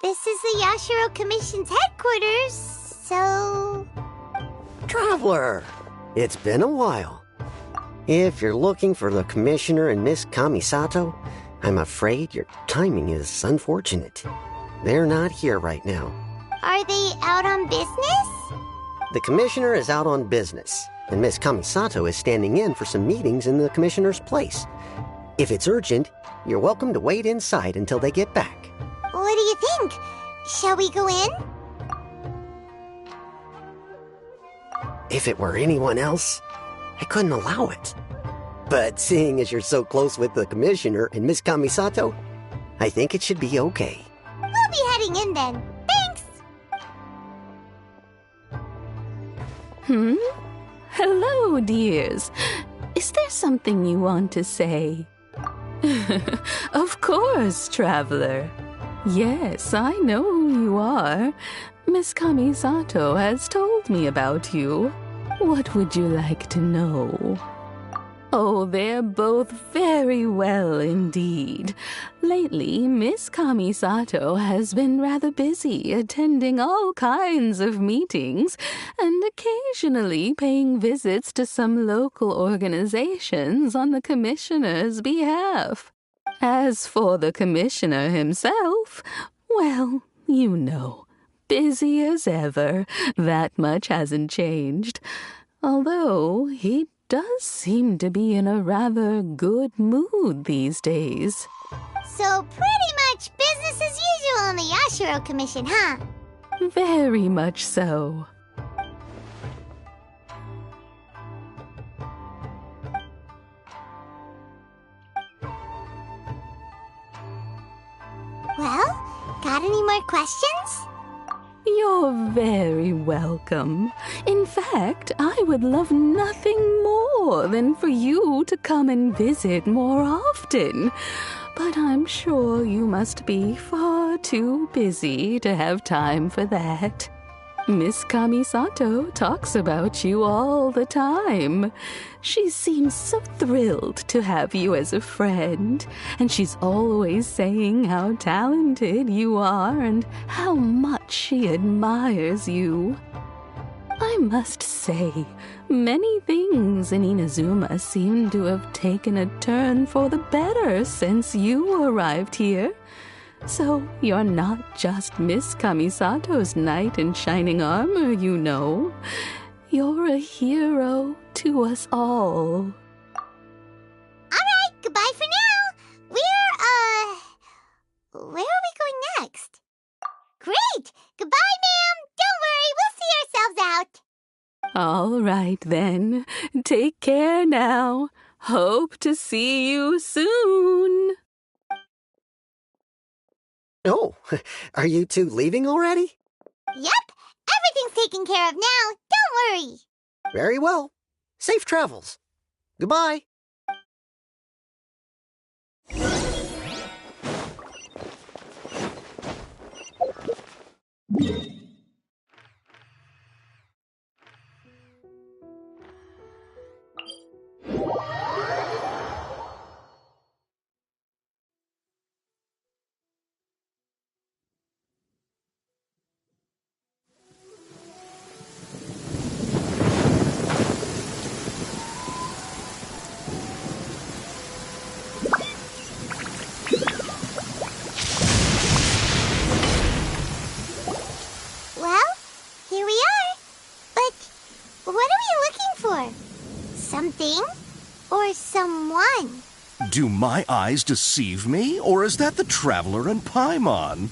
This is the Yashiro Commission's headquarters, so... Traveler! It's been a while. If you're looking for the Commissioner and Miss Kamisato, I'm afraid your timing is unfortunate. They're not here right now. Are they out on business? The Commissioner is out on business, and Miss Kamisato is standing in for some meetings in the Commissioner's place. If it's urgent, you're welcome to wait inside until they get back. What do you think? Shall we go in? If it were anyone else, I couldn't allow it. But seeing as you're so close with the Commissioner and Miss Kamisato, I think it should be okay. We'll be heading in then. Thanks! Hello, dears. Is there something you want to say? Of course, traveler. Yes, I know who you are. Miss Kamisato has told me about you. What would you like to know? Oh, they're both very well indeed. Lately, Miss Kamisato has been rather busy attending all kinds of meetings and occasionally paying visits to some local organizations on the Commissioner's behalf. As for the Commissioner himself, well, you know, busy as ever. That much hasn't changed. Although he does seem to be in a rather good mood these days. So pretty much business as usual on the Yashiro Commission, huh? Very much so. Well, got any more questions? You're very welcome. In fact, I would love nothing more than for you to come and visit more often. But I'm sure you must be far too busy to have time for that. Miss Kamisato talks about you all the time. She seems so thrilled to have you as a friend, and she's always saying how talented you are and how much she admires you. I must say, many things in Inazuma seem to have taken a turn for the better since you arrived here. So you're not just Miss Kamisato's knight in shining armor, you know. You're a hero to us all. Alright, goodbye for now. Where are we going next? Great! Goodbye, ma'am! Don't worry, we'll see ourselves out. All right, then. Take care now. Hope to see you soon. Oh, are you two leaving already? Yep, everything's taken care of now. Don't worry. Very well. Safe travels. Goodbye. Well, here we are. But what are we looking for? Something or someone? Do my eyes deceive me, or is that the Traveler and Paimon?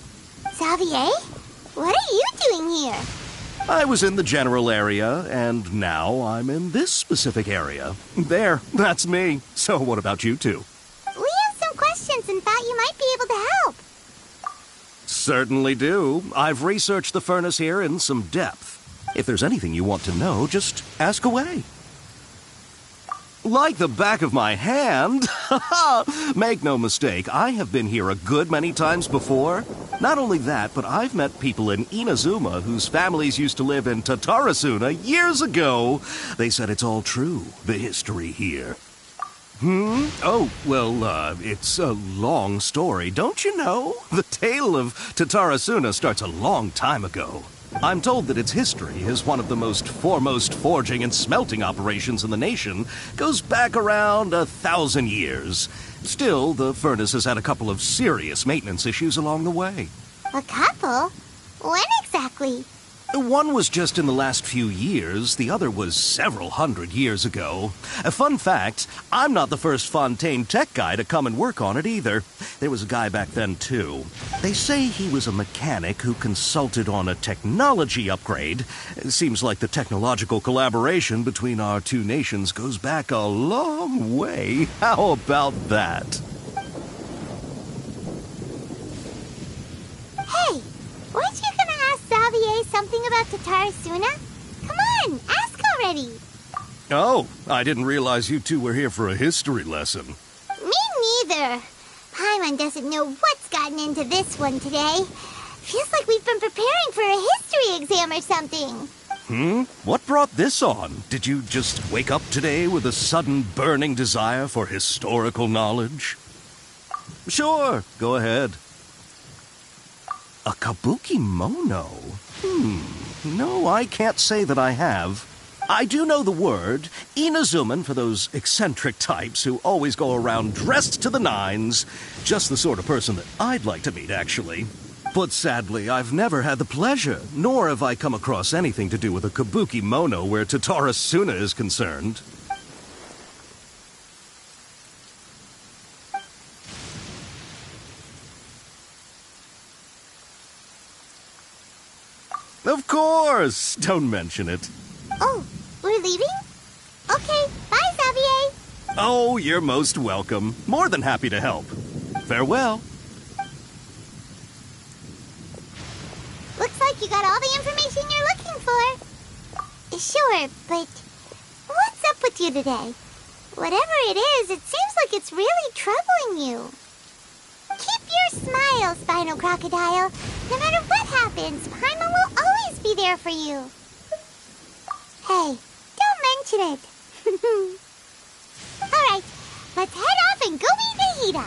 Xavier, what are you doing here? I was in the general area, and now I'm in this specific area. There, that's me. So what about you two? We have some questions and thought you might be able to help. Certainly do. I've researched the furnace here in some depth. If there's anything you want to know, just ask away. Like the back of my hand. Make no mistake, I have been here a good many times before. Not only that, but I've met people in Inazuma whose families used to live in Tatarasuna years ago. They said it's all true, the history here. Oh, well, it's a long story, don't you know? The tale of Tatarasuna starts a long time ago. I'm told that its history as one of the most foremost forging and smelting operations in the nation goes back around 1,000 years. Still, the furnace has had a couple of serious maintenance issues along the way. A couple? When exactly? One was just in the last few years, the other was several hundred years ago. A fun fact, I'm not the first Fontaine tech guy to come and work on it either. There was a guy back then too. They say he was a mechanic who consulted on a technology upgrade. It seems like the technological collaboration between our two nations goes back a long way. How about that? Hey, weren't you gonna ask Xavier something about Tatarasuna? Come on, ask already. Oh, I didn't realize you two were here for a history lesson. Me neither. Paimon doesn't know what's gotten into this one today. Feels like we've been preparing for a history exam or something. What brought this on? Did you just wake up today with a sudden burning desire for historical knowledge? Sure, go ahead. A kabuki mono? No, I can't say that I have. I do know the word, Inazuman, for those eccentric types who always go around dressed to the nines. Just the sort of person that I'd like to meet, actually. But sadly, I've never had the pleasure, nor have I come across anything to do with a kabuki mono where Tatarasuna is concerned. Of course! Don't mention it. Oh, we're leaving? Okay, bye, Xavier. Oh, you're most welcome. More than happy to help. Farewell. Looks like you got all the information you're looking for. Sure, but what's up with you today? Whatever it is, it seems like it's really troubling you. Keep your smile, Spinal Crocodile. No matter what happens, Paimon will always be there for you. Hey, don't mention it. Alright, let's head off and go meet Nahida.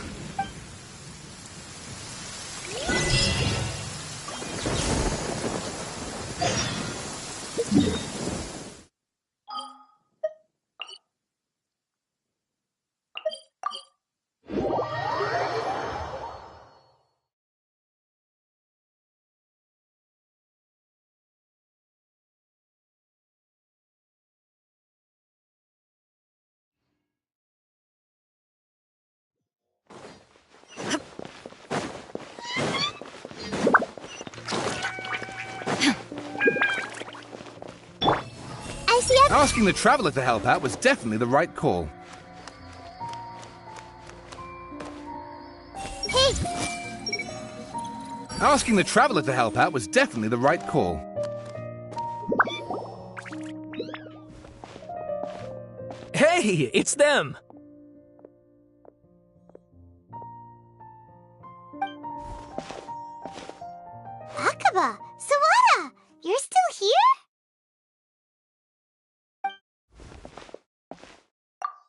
Asking the Traveler to help out was definitely the right call. Hey, Asking the Traveler to help out was definitely the right call. Hey, it's them! Akaba, Sawada, you're still here?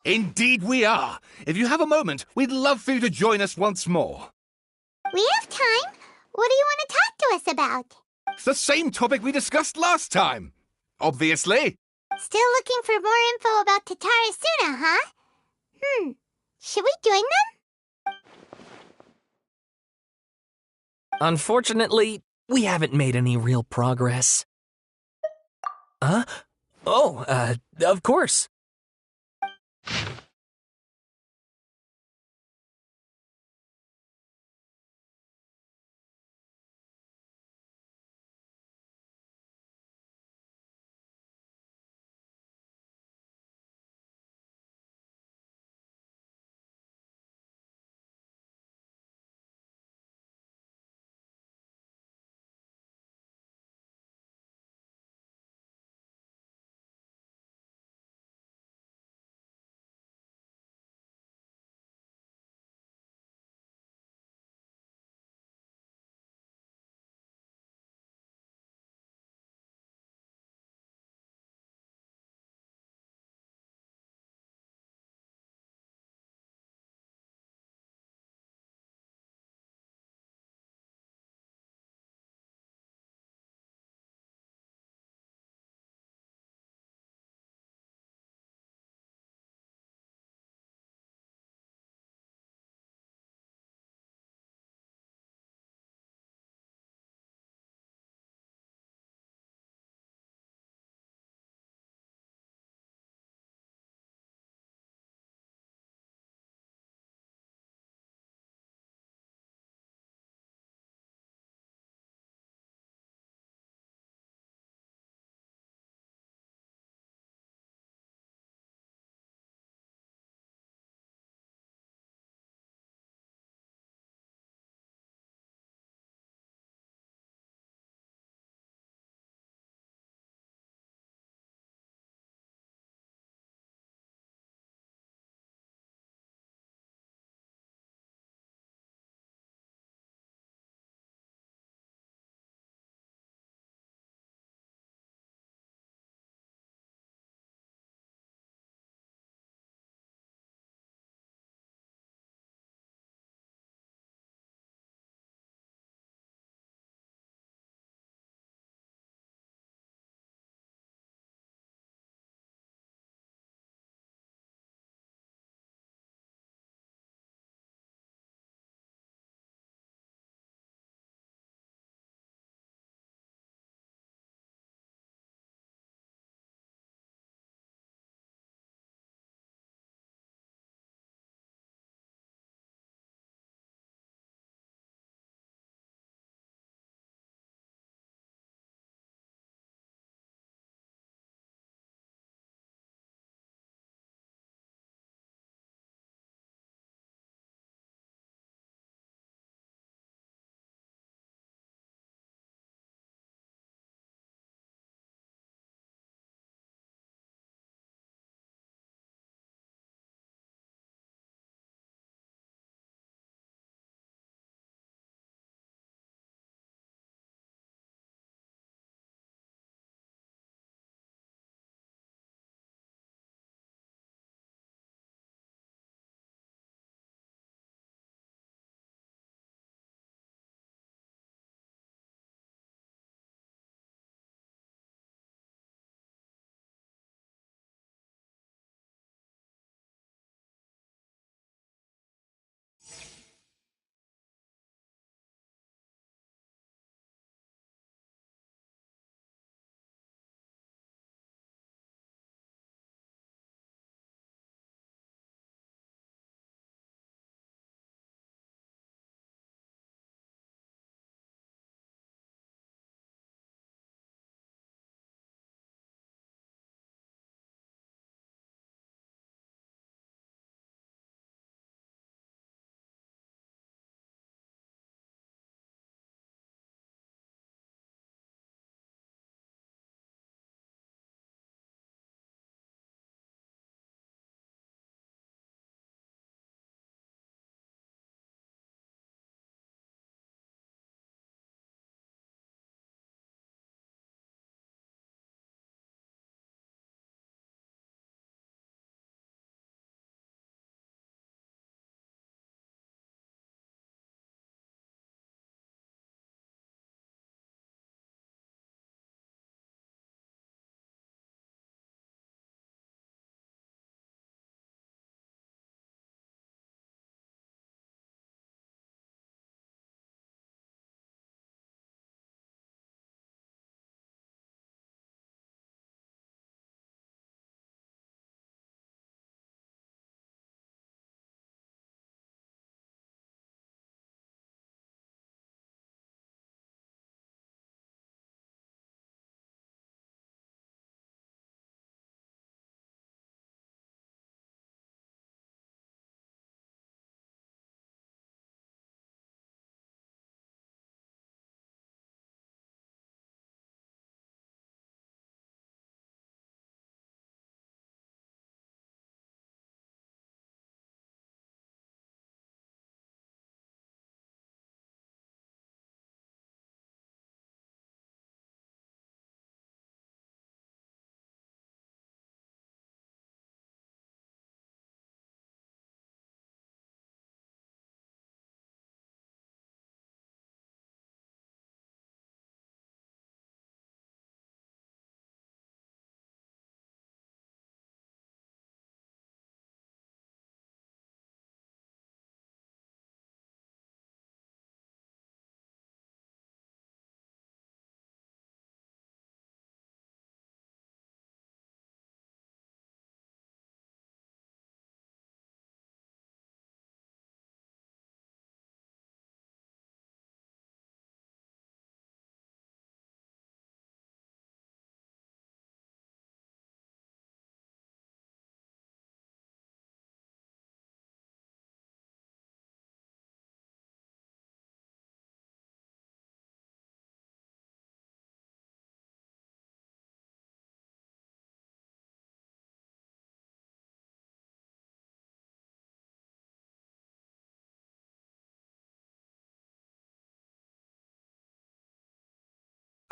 Indeed we are. If you have a moment, we'd love for you to join us once more. We have time. What do you want to talk to us about? It's the same topic we discussed last time. Obviously. Still looking for more info about Tatarasuna, huh? Should we join them? Unfortunately, we haven't made any real progress. Huh? Oh, of course.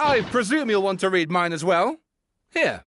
I presume you'll want to read mine as well. Here.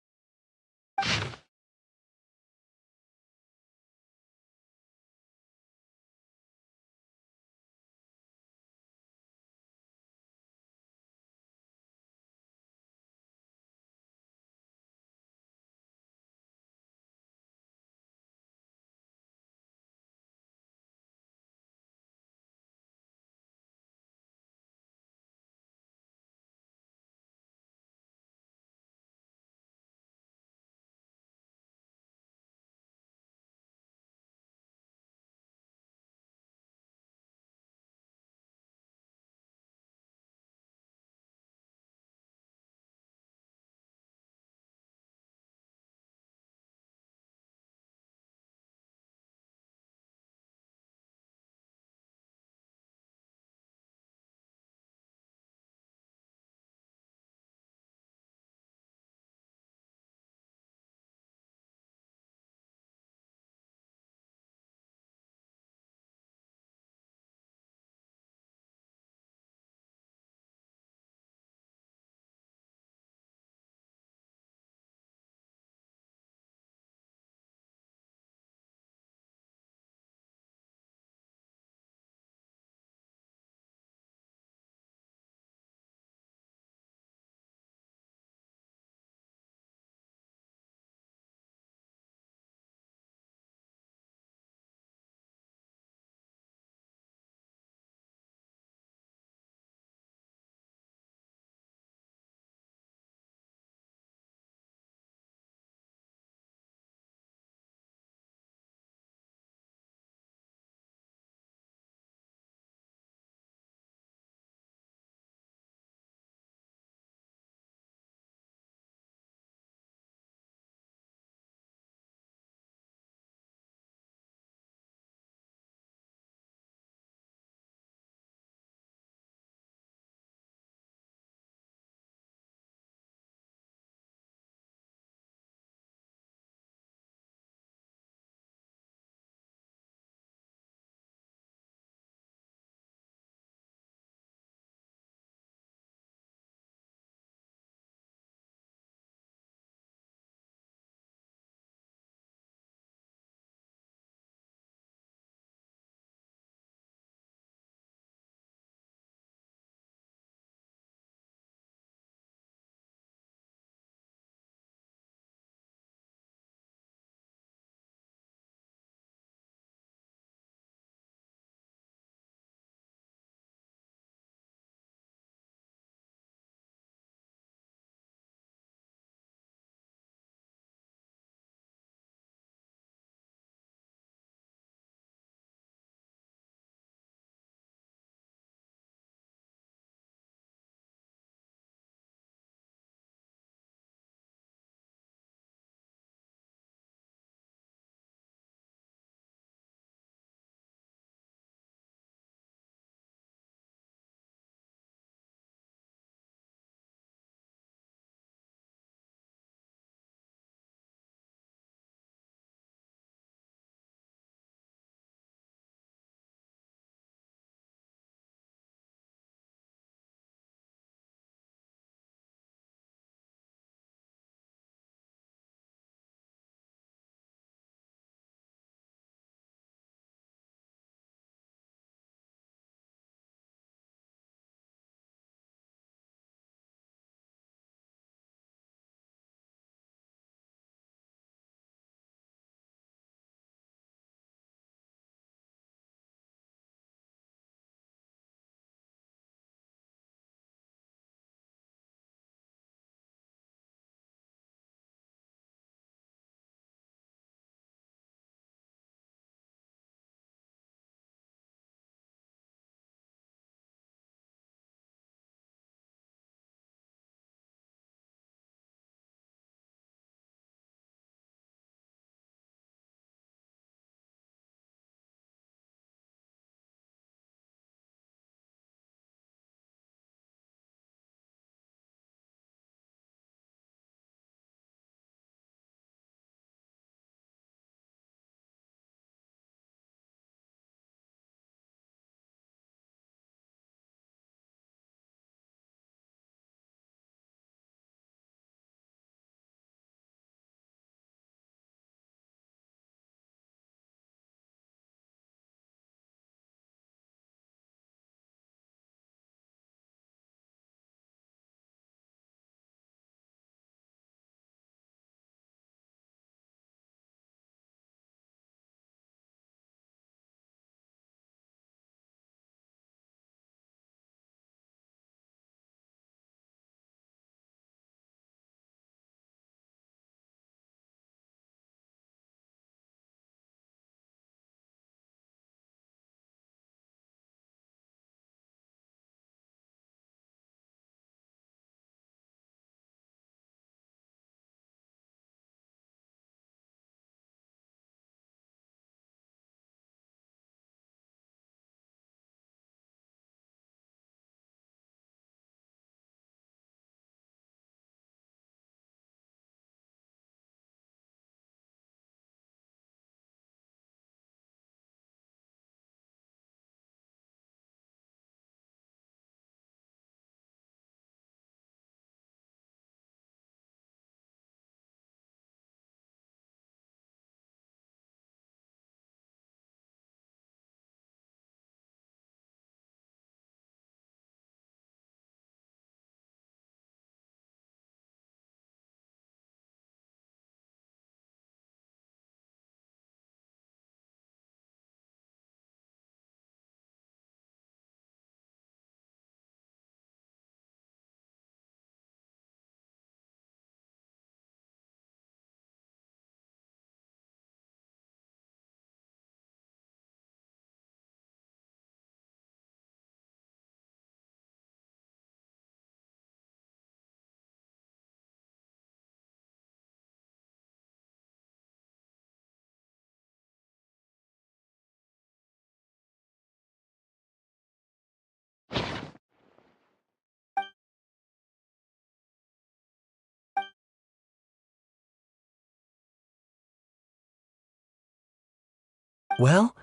Well,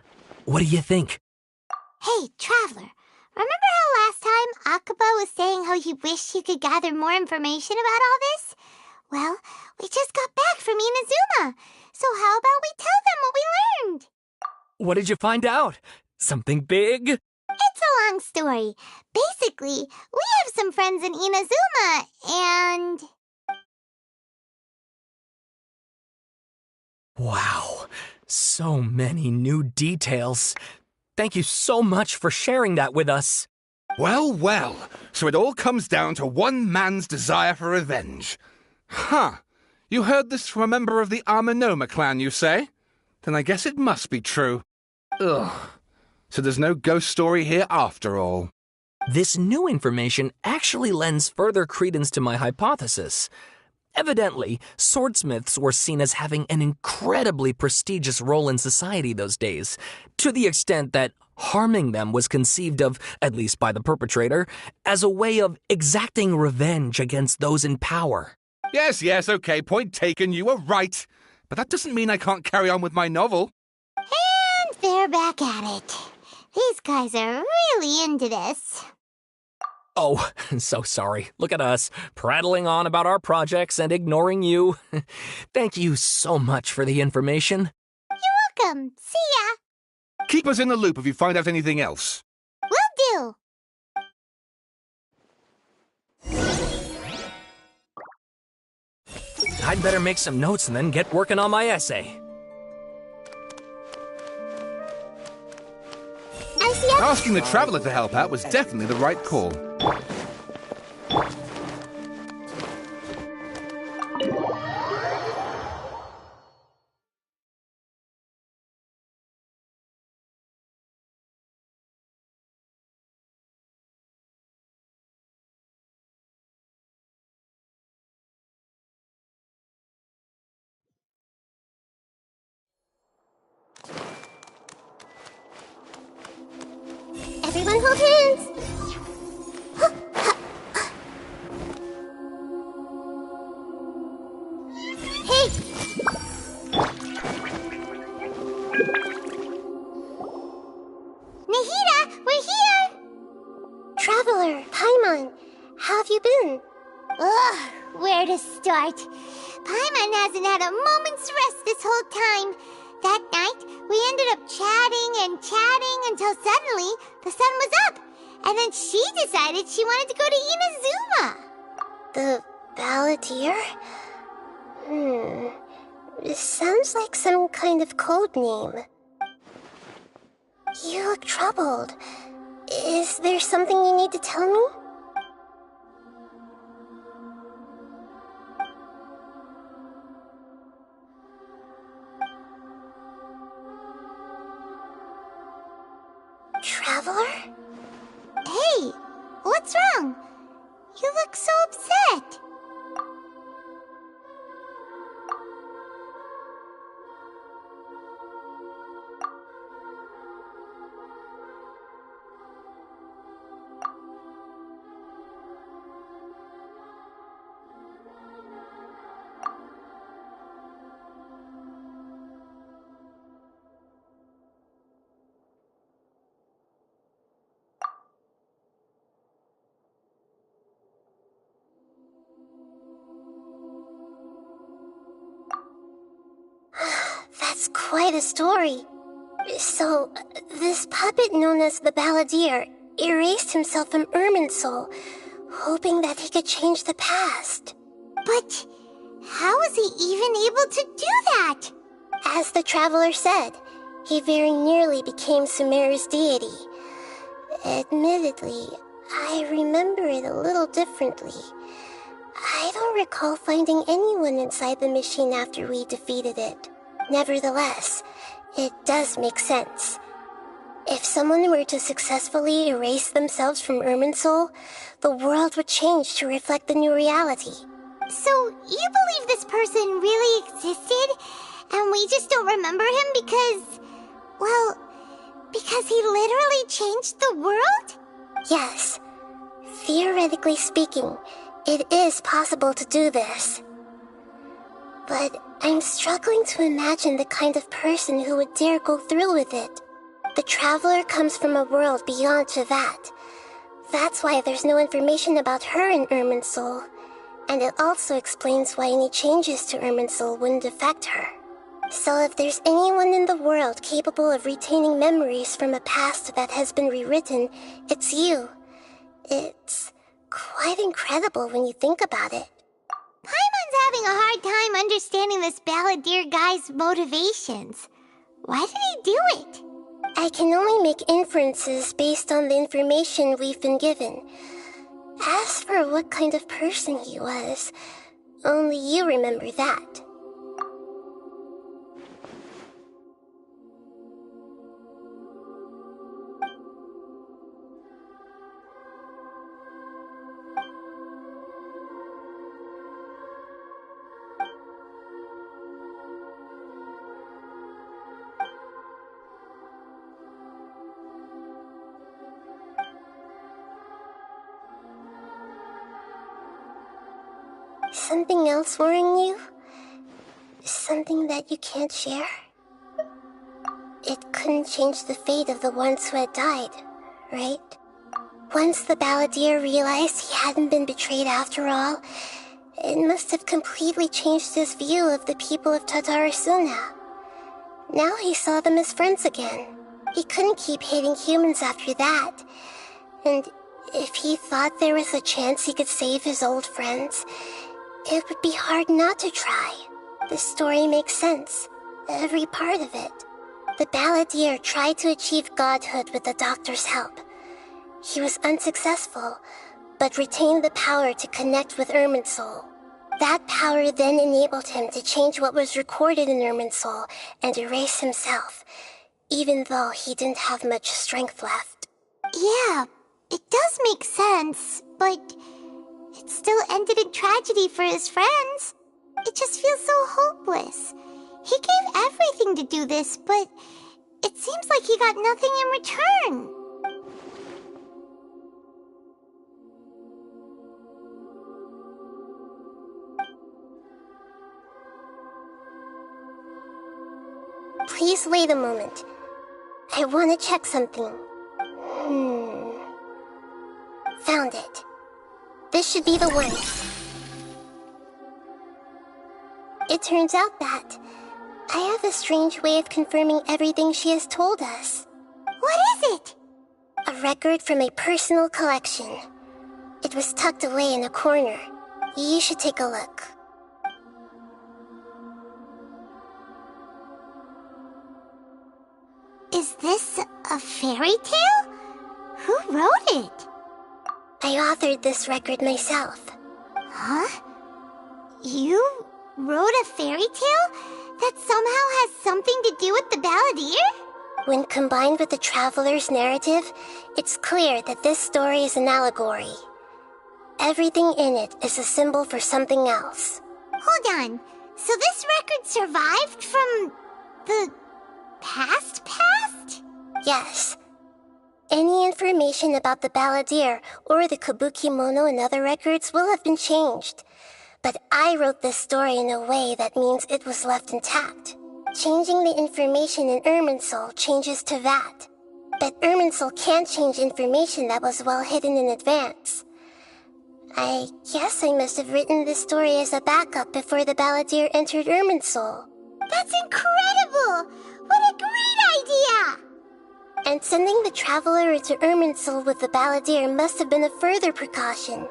what do you think? Hey, Traveler, remember how last time Akaba was saying how he wished he could gather more information about all this? Well, we just got back from Inazuma, so how about we tell them what we learned? What did you find out? Something big? It's a long story. Basically, we have some friends in Inazuma, and... Wow, so many new details. Thank you so much for sharing that with us. Well, well, so it all comes down to one man's desire for revenge. Huh. You heard this from a member of the Amanoma clan, you say? Then I guess it must be true. Ugh. So there's no ghost story here after all. This new information actually lends further credence to my hypothesis. Evidently, swordsmiths were seen as having an incredibly prestigious role in society those days, to the extent that harming them was conceived of, at least by the perpetrator, as a way of exacting revenge against those in power. Yes, okay, point taken, you were right. But that doesn't mean I can't carry on with my novel. And they're back at it. These guys are really into this. Oh, so sorry. Look at us, prattling on about our projects and ignoring you. Thank you so much for the information. You're welcome. See ya. Keep us in the loop if you find out anything else. Will do. I'd better make some notes and then get working on my essay. I see ya. Asking the Traveler to help out was definitely the right call. Everyone hold hands. Hey! Nahida, we're here! Traveler, Paimon, how have you been? Ugh, where to start? Paimon hasn't had a moment's rest this whole time. That night, we ended up chatting and chatting until suddenly the sun was up. And then she decided she wanted to go to Inazuma. The Balladeer? It sounds like some kind of code name. You look troubled. Is there something you need to tell me? Traveler? Hey, what's wrong? You look so upset. That's quite a story. So, this puppet known as the Balladeer erased himself from Irminsul, hoping that he could change the past. But how was he even able to do that? As the Traveler said, he very nearly became Sumeru's deity. Admittedly, I remember it a little differently. I don't recall finding anyone inside the machine after we defeated it. Nevertheless, it does make sense. If someone were to successfully erase themselves from Irminsul, the world would change to reflect the new reality. So, you believe this person really existed, and we just don't remember him because... well, because he literally changed the world? Yes. Theoretically speaking, it is possible to do this. But I'm struggling to imagine the kind of person who would dare go through with it. The traveler comes from a world beyond Javat. That's why there's no information about her in Irminsul. And it also explains why any changes to Irminsul wouldn't affect her. So if there's anyone in the world capable of retaining memories from a past that has been rewritten, it's you. It's quite incredible when you think about it. Paimon's having a hard time understanding this balladeer guy's motivations. Why did he do it? I can only make inferences based on the information we've been given. As for what kind of person he was, only you remember that. Something else worrying you? Something that you can't share? It couldn't change the fate of the ones who had died, right? Once the balladeer realized he hadn't been betrayed after all, it must have completely changed his view of the people of Tatarasuna. Now he saw them as friends again. He couldn't keep hating humans after that. And if he thought there was a chance he could save his old friends, it would be hard not to try. The story makes sense, every part of it. The balladeer tried to achieve godhood with the doctor's help. He was unsuccessful, but retained the power to connect with Irminsul. That power then enabled him to change what was recorded in Irminsul and erase himself, even though he didn't have much strength left. Yeah, it does make sense, but it still ended in tragedy for his friends. It just feels so hopeless. He gave everything to do this, but it seems like he got nothing in return. Please wait a moment. I want to check something. Found it. This should be the one. It turns out that I have a strange way of confirming everything she has told us. What is it? A record from a personal collection. It was tucked away in a corner. You should take a look. Is this a fairy tale? Who wrote it? I authored this record myself. Huh? You wrote a fairy tale that somehow has something to do with the balladeer? When combined with the traveler's narrative, it's clear that this story is an allegory. Everything in it is a symbol for something else. Hold on. So this record survived from the past? Yes. Any information about the balladeer or the kabuki mono in other records will have been changed. But I wrote this story in a way that means it was left intact. Changing the information in Irminsul changes to that. But Irminsul can't change information that was well hidden in advance. I guess I must have written this story as a backup before the balladeer entered Irminsul. That's incredible! What a great idea! And sending the traveler into Irminsul with the balladeer must have been a further precaution.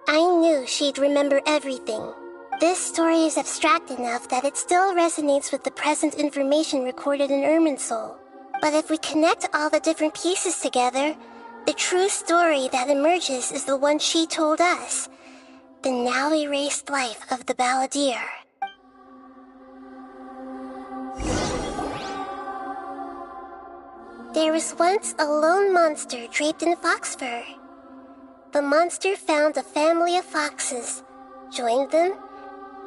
I knew she'd remember everything. This story is abstract enough that it still resonates with the present information recorded in Irminsul. But if we connect all the different pieces together, the true story that emerges is the one she told us. The now erased life of the balladeer. There was once a lone monster draped in fox fur. The monster found a family of foxes, joined them,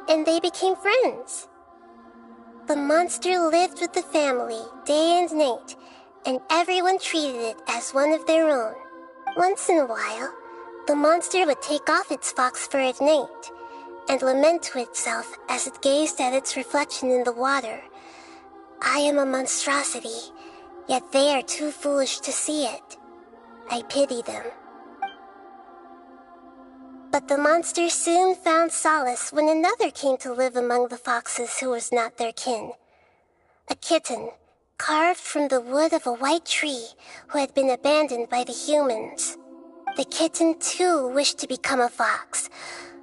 and they became friends. The monster lived with the family day and night, and everyone treated it as one of their own. Once in a while, the monster would take off its fox fur at night, and lament to itself as it gazed at its reflection in the water. I am a monstrosity, yet they are too foolish to see it. I pity them. But the monsters soon found solace when another came to live among the foxes who was not their kin. A kitten, carved from the wood of a white tree who had been abandoned by the humans. The kitten too wished to become a fox,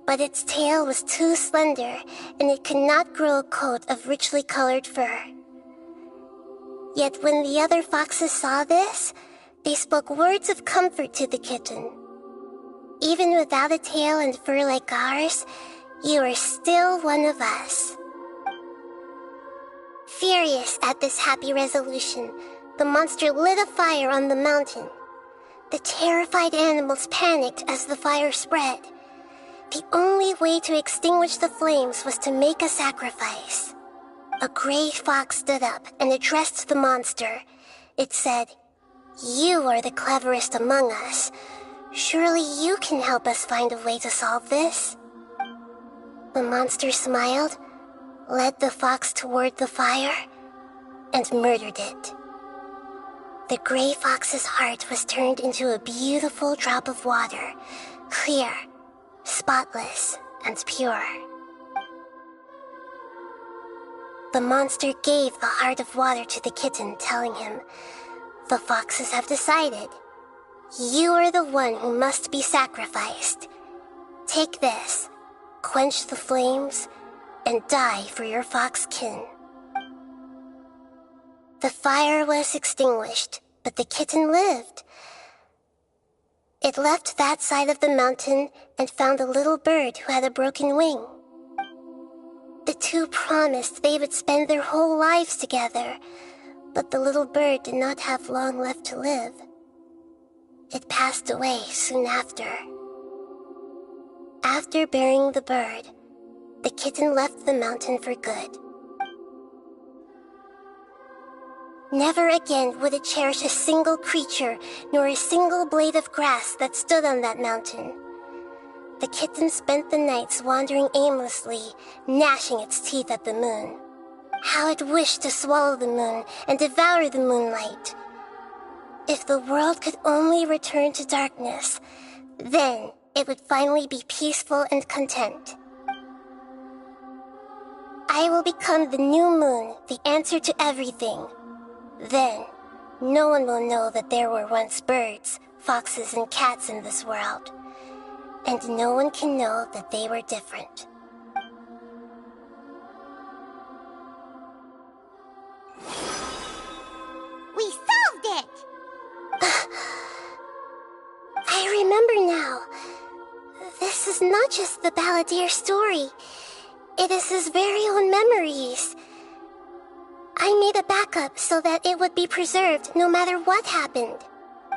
but its tail was too slender and it could not grow a coat of richly colored fur. Yet when the other foxes saw this, they spoke words of comfort to the kitten. Even without a tail and fur like ours, you are still one of us. Furious at this happy resolution, the monster lit a fire on the mountain. The terrified animals panicked as the fire spread. The only way to extinguish the flames was to make a sacrifice. A gray fox stood up and addressed the monster. It said, "You are the cleverest among us. Surely you can help us find a way to solve this." The monster smiled, led the fox toward the fire, and murdered it. The gray fox's heart was turned into a beautiful drop of water, clear, spotless, and pure. The monster gave the heart of water to the kitten, telling him, "The foxes have decided. You are the one who must be sacrificed. Take this, quench the flames, and die for your fox kin." The fire was extinguished, but the kitten lived. It left that side of the mountain and found a little bird who had a broken wing. The two promised they would spend their whole lives together, but the little bird did not have long left to live. It passed away soon after. After burying the bird, the kitten left the mountain for good. Never again would it cherish a single creature nor a single blade of grass that stood on that mountain. The kitten spent the nights wandering aimlessly, gnashing its teeth at the moon. How it wished to swallow the moon and devour the moonlight. If the world could only return to darkness, then it would finally be peaceful and content. I will become the new moon, the answer to everything. Then, no one will know that there were once birds, foxes, and cats in this world. And no one can know that they were different. We solved it! I remember now. This is not just the Balladeer story. It is his very own memories. I made a backup so that it would be preserved no matter what happened.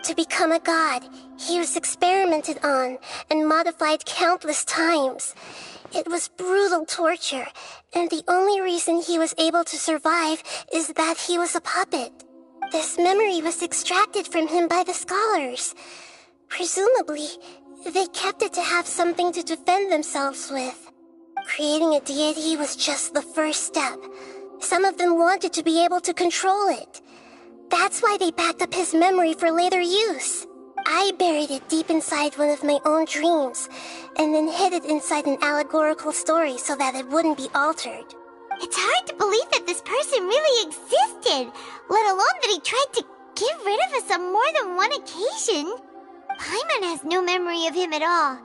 To become a god, he was experimented on and modified countless times. It was brutal torture, and the only reason he was able to survive is that he was a puppet. This memory was extracted from him by the scholars. Presumably, they kept it to have something to defend themselves with. Creating a deity was just the first step. Some of them wanted to be able to control it. That's why they backed up his memory for later use. I buried it deep inside one of my own dreams, and then hid it inside an allegorical story so that it wouldn't be altered. It's hard to believe that this person really existed, let alone that he tried to get rid of us on more than one occasion. Paimon has no memory of him at all.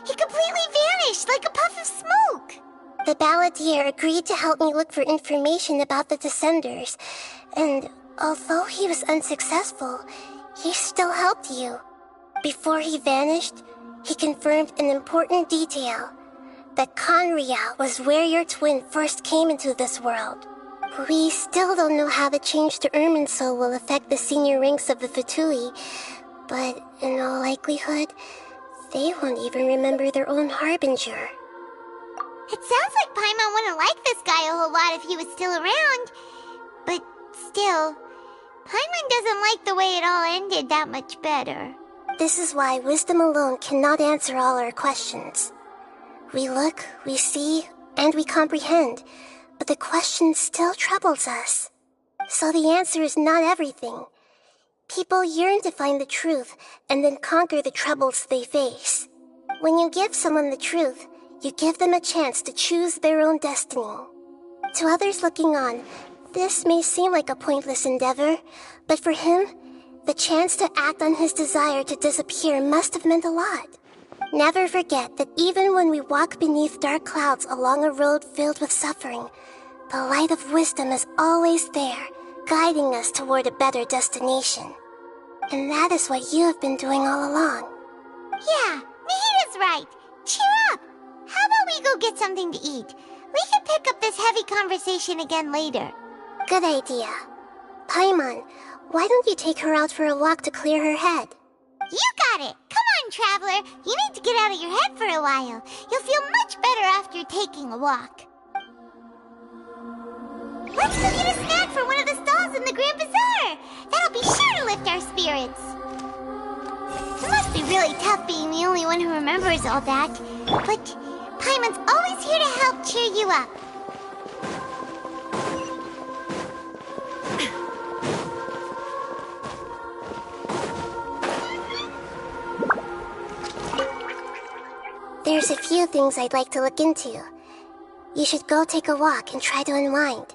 He completely vanished like a puff of smoke. The Balladeer agreed to help me look for information about the Descenders, and although he was unsuccessful, he still helped you. Before he vanished, he confirmed an important detail, that Conria was where your twin first came into this world. We still don't know how the change to Irminsul will affect the senior ranks of the Fatui, but in all likelihood, they won't even remember their own Harbinger. It sounds like Paimon wouldn't like this guy a whole lot if he was still around. But still, Paimon doesn't like the way it all ended that much better. This is why wisdom alone cannot answer all our questions. We look, we see, and we comprehend, but the question still troubles us. So the answer is not everything. People yearn to find the truth and then conquer the troubles they face. When you give someone the truth, you give them a chance to choose their own destiny. To others looking on, this may seem like a pointless endeavor, but for him, the chance to act on his desire to disappear must have meant a lot. Never forget that even when we walk beneath dark clouds along a road filled with suffering, the light of wisdom is always there, guiding us toward a better destination. And that is what you have been doing all along. Yeah, Nahida's right. Cheer up. How about we go get something to eat? We can pick up this heavy conversation again later. Good idea. Paimon, why don't you take her out for a walk to clear her head? You got it. Come on, Traveler. You need to get out of your head for a while. You'll feel much better after taking a walk. Let's go get a snack from one of the stalls in the Grand Bazaar. That'll be sure to lift our spirits. It must be really tough being the only one who remembers all that. But Paimon's always here to help cheer you up. There's a few things I'd like to look into. You should go take a walk and try to unwind.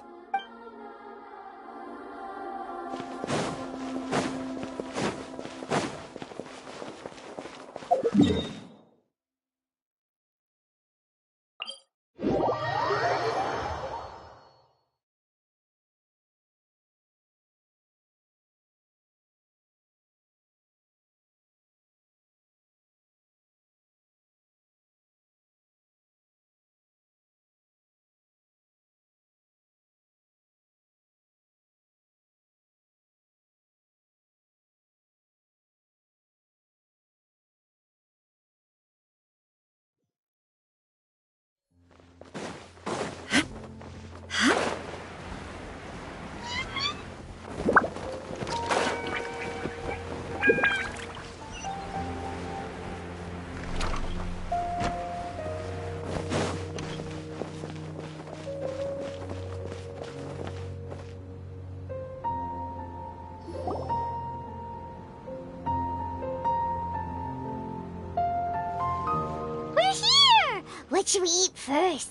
What should we eat first?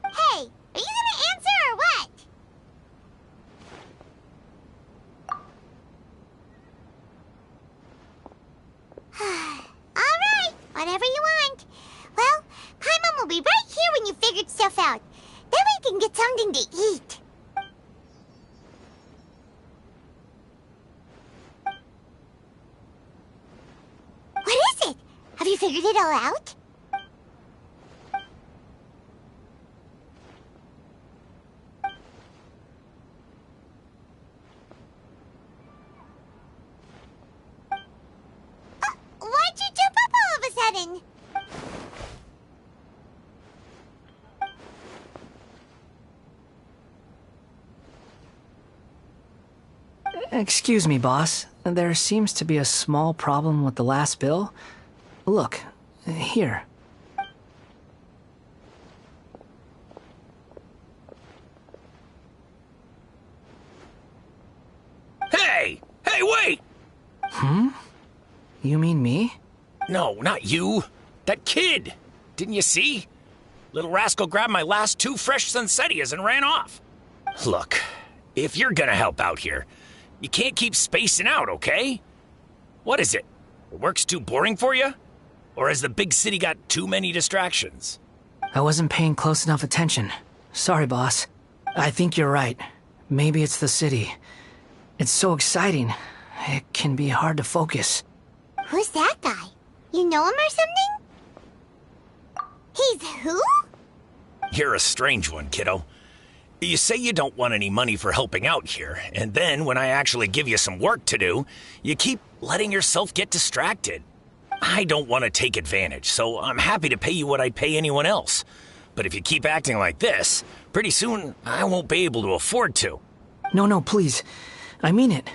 Hey, are you gonna answer or what? Alright, whatever you want. Well, Paimon will be right here when you figured stuff out. Then we can get something to eat. Have you figured it all out? Why'd you jump up all of a sudden? Excuse me, boss. There seems to be a small problem with the last bill. Look, here. Hey! Hey, wait! You mean me? No, not you. That kid! Didn't you see? Little rascal grabbed my last 2 fresh Sunsettias and ran off. Look, if you're gonna help out here, you can't keep spacing out, okay? What is it? The work's too boring for you? Or has the big city got too many distractions? I wasn't paying close enough attention. Sorry, boss. I think you're right. Maybe it's the city. It's so exciting. It can be hard to focus. Who's that guy? You know him or something? He's who? You're a strange one, kiddo. You say you don't want any money for helping out here, and then when I actually give you some work to do, you keep letting yourself get distracted. I don't want to take advantage, so I'm happy to pay you what I'd pay anyone else. But if you keep acting like this, pretty soon I won't be able to afford to. No, please. I mean it.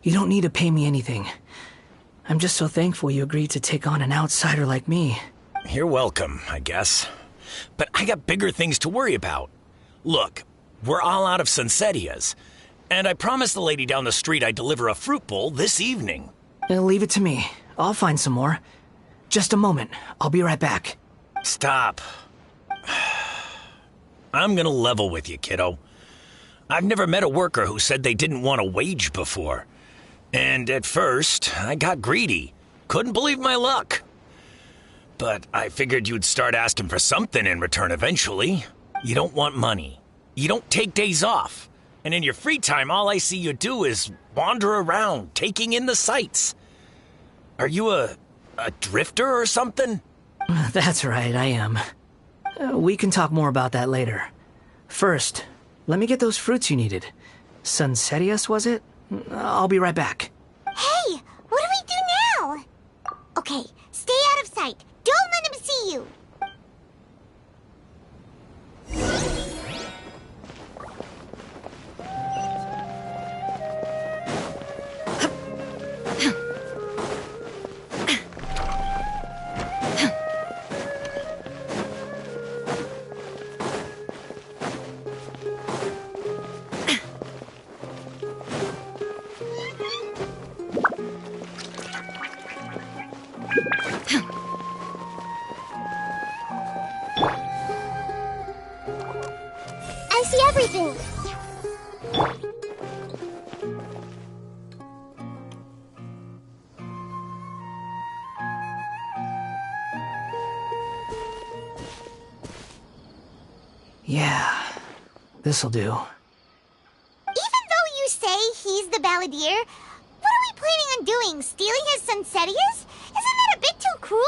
You don't need to pay me anything. I'm just so thankful you agreed to take on an outsider like me. You're welcome, I guess. But I got bigger things to worry about. Look, we're all out of Sunsetias, and I promised the lady down the street I'd deliver a fruit bowl this evening. Leave it to me. I'll find some more. Just a moment. I'll be right back. Stop. I'm gonna level with you, kiddo. I've never met a worker who said they didn't want a wage before. And at first, I got greedy. Couldn't believe my luck. But I figured you'd start asking for something in return eventually. You don't want money. You don't take days off. And in your free time, all I see you do is wander around, taking in the sights. Are you a drifter or something? That's right, I am. We can talk more about that later. First, let me get those fruits you needed. Sunsetias, was it? I'll be right back. Hey, what do we do now? Okay, stay out of sight. Don't let him see you. I see everything. Yeah, this'll do. Even though you say he's the balladeer, what are we planning on doing? Stealing his Sunsetias? Isn't that a bit too cruel?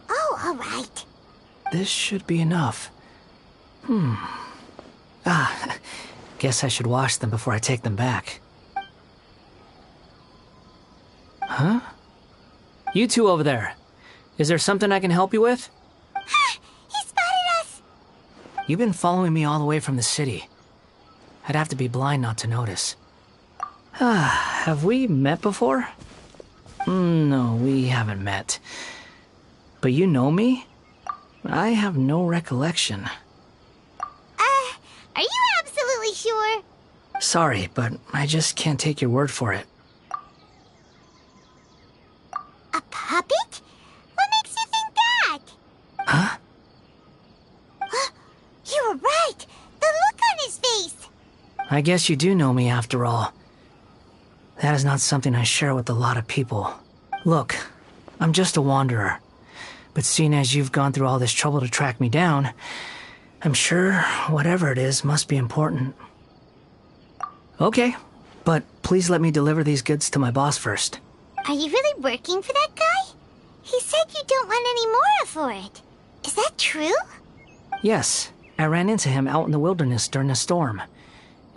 Oh, all right. This should be enough. Guess I should wash them before I take them back. Huh? You two over there. Is there something I can help you with? Ha! He spotted us! You've been following me all the way from the city. I'd have to be blind not to notice. Have we met before? No, we haven't met. But you know me? I have no recollection. Are you absolutely sure? Sorry, but I just can't take your word for it. A puppet? What makes you think that? Huh? You were right! The look on his face! I guess you do know me after all. That is not something I share with a lot of people. Look, I'm just a wanderer. But seeing as you've gone through all this trouble to track me down, I'm sure whatever it is must be important. Okay, but please let me deliver these goods to my boss first. Are you really working for that guy? He said you don't want any more for it. Is that true? Yes, I ran into him out in the wilderness during a storm,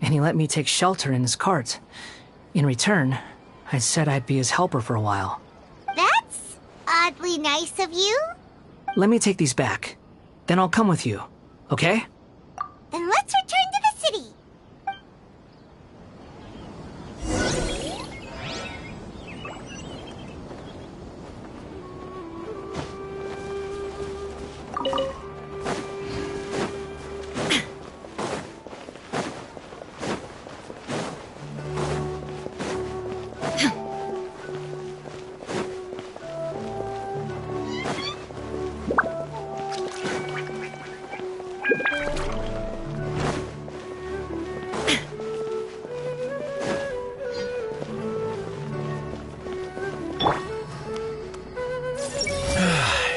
and he let me take shelter in his cart. In return, I said I'd be his helper for a while. That's oddly nice of you. Let me take these back. Then I'll come with you, okay? Then let's return to the city.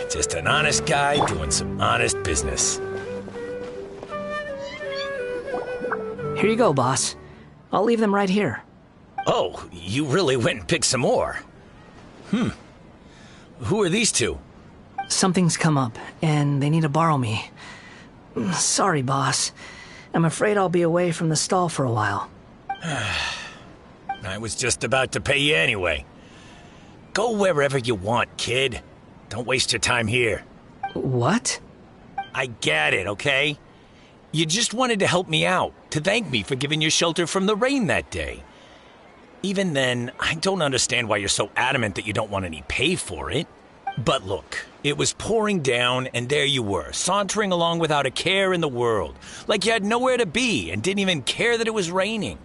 Just an honest guy doing some honest business. Here you go, boss. I'll leave them right here. Oh, you really went and picked some more. Who are these two? Something's come up, and they need to borrow me. Sorry, boss. I'm afraid I'll be away from the stall for a while. I was just about to pay you anyway. Go wherever you want, kid. Don't waste your time here. What? I get it, okay? You just wanted to help me out, to thank me for giving you shelter from the rain that day. Even then, I don't understand why you're so adamant that you don't want any pay for it. But look, it was pouring down, and there you were, sauntering along without a care in the world, like you had nowhere to be and didn't even care that it was raining.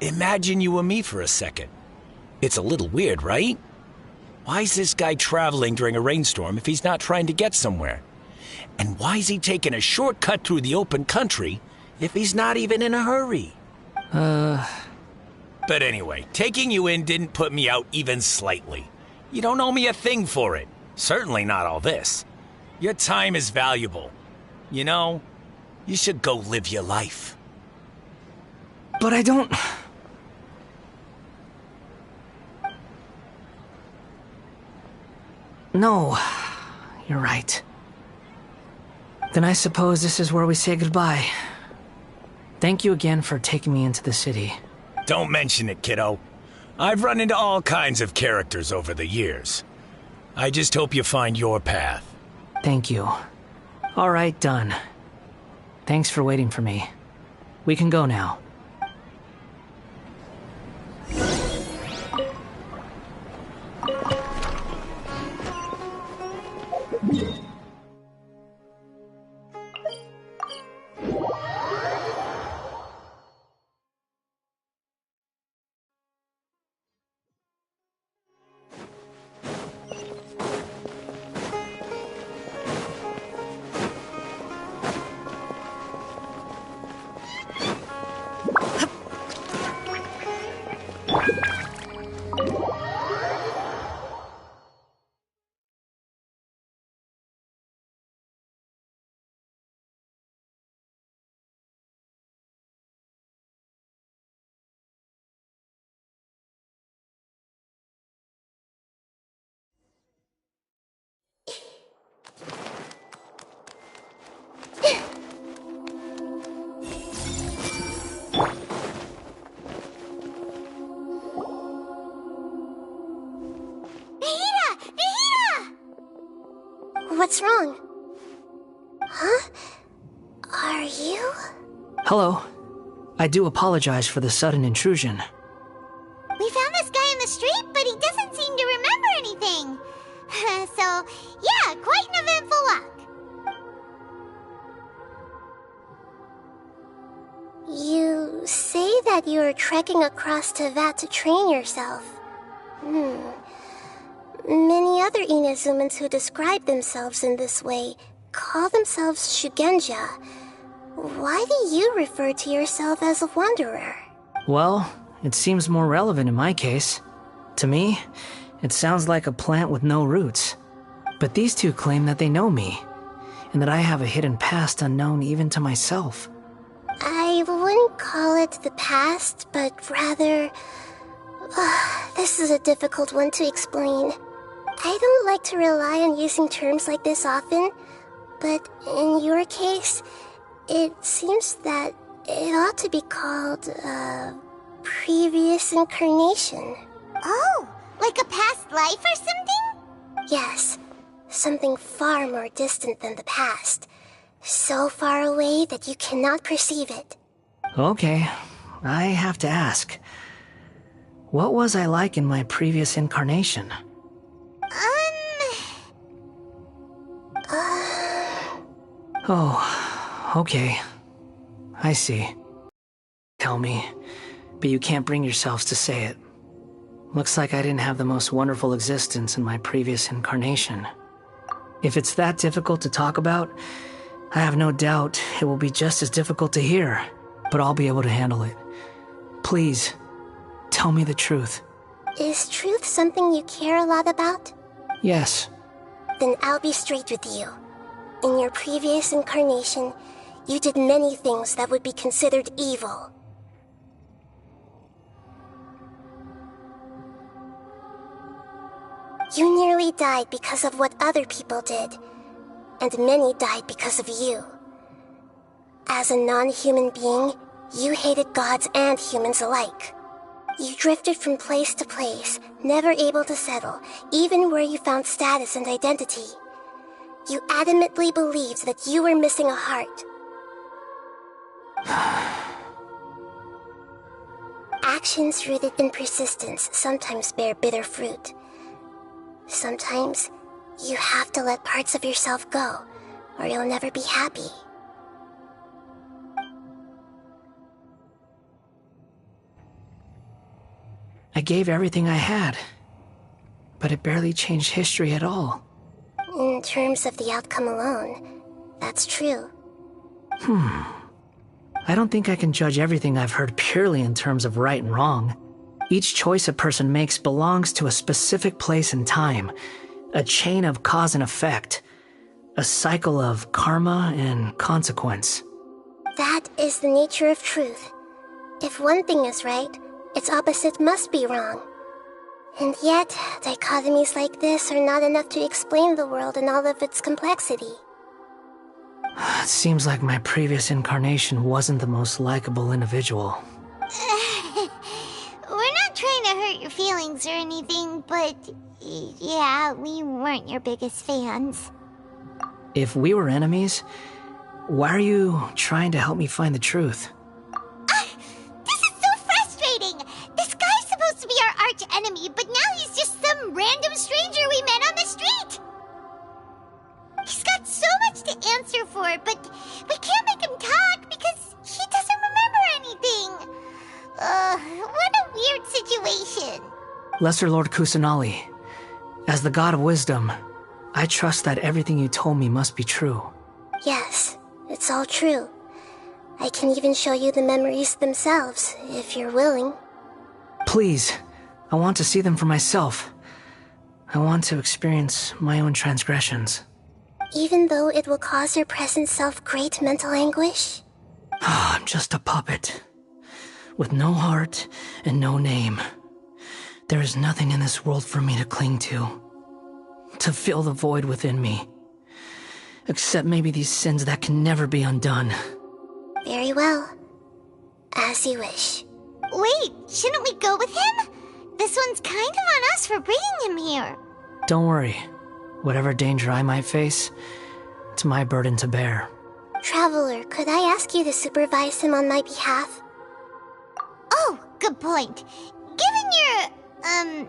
Imagine you were me for a second. It's a little weird, right? Why is this guy traveling during a rainstorm if he's not trying to get somewhere? And why is he taking a shortcut through the open country if he's not even in a hurry? But anyway, taking you in didn't put me out even slightly. You don't owe me a thing for it. Certainly not all this. Your time is valuable. You know, you should go live your life. But I don't... No, you're right. Then I suppose this is where we say goodbye. Thank you again for taking me into the city. Don't mention it, kiddo. I've run into all kinds of characters over the years. I just hope you find your path. Thank you. All right, done. Thanks for waiting for me. We can go now. What's wrong? Huh? Are you? Hello. I do apologize for the sudden intrusion. We found this guy in the street, but he doesn't seem to remember anything. So, yeah, quite an eventful walk. You say that you're trekking across Teyvat to train yourself. Many other Inazumans who describe themselves in this way call themselves Shugenja. Why do you refer to yourself as a wanderer? Well, it seems more relevant in my case. To me, it sounds like a plant with no roots. But these two claim that they know me, and that I have a hidden past unknown even to myself. I wouldn't call it the past, but rather... this is a difficult one to explain. I don't like to rely on using terms like this often, but in your case, it seems that it ought to be called, previous incarnation. Oh, like a past life or something? Yes, something far more distant than the past. So far away that you cannot perceive it. Okay, I have to ask. What was I like in my previous incarnation? Oh, okay. I see. Tell me, but you can't bring yourselves to say it. Looks like I didn't have the most wonderful existence in my previous incarnation. If it's that difficult to talk about, I have no doubt it will be just as difficult to hear, but I'll be able to handle it. Please, tell me the truth. Is truth something you care a lot about? Yes. Then I'll be straight with you. In your previous incarnation, you did many things that would be considered evil. You nearly died because of what other people did, and many died because of you. As a non-human being, you hated gods and humans alike. You drifted from place to place, never able to settle, even where you found status and identity. You adamantly believed that you were missing a heart. Actions rooted in persistence sometimes bear bitter fruit. Sometimes, you have to let parts of yourself go, or you'll never be happy. I gave everything I had, but it barely changed history at all. In terms of the outcome alone, that's true. I don't think I can judge everything I've heard purely in terms of right and wrong. Each choice a person makes belongs to a specific place and time, a chain of cause and effect, a cycle of karma and consequence. That is the nature of truth. If one thing is right, its opposite must be wrong. And yet, dichotomies like this are not enough to explain the world in all of its complexity. It seems like my previous incarnation wasn't the most likable individual. We're not trying to hurt your feelings or anything, but yeah, we weren't your biggest fans. If we were enemies, why are you trying to help me find the truth? This is so frustrating! This guy's supposed to be our arch enemy, but now he's just some random stranger we met on the street! He's got so much to answer for, but we can't make him talk because he doesn't remember anything. What a weird situation. Lesser Lord Kusanali, as the God of wisdom, I trust that everything you told me must be true. Yes, it's all true. I can even show you the memories themselves, if you're willing. Please, I want to see them for myself. I want to experience my own transgressions. Even though it will cause your present self great mental anguish? I'm just a puppet, with no heart and no name. There is nothing in this world for me to cling to fill the void within me. Except maybe these sins that can never be undone. Very well. As you wish. Wait, shouldn't we go with him? This one's kind of on us for bringing him here. Don't worry. Whatever danger I might face, it's my burden to bear. Traveler, could I ask you to supervise him on my behalf? Oh, good point. Given your,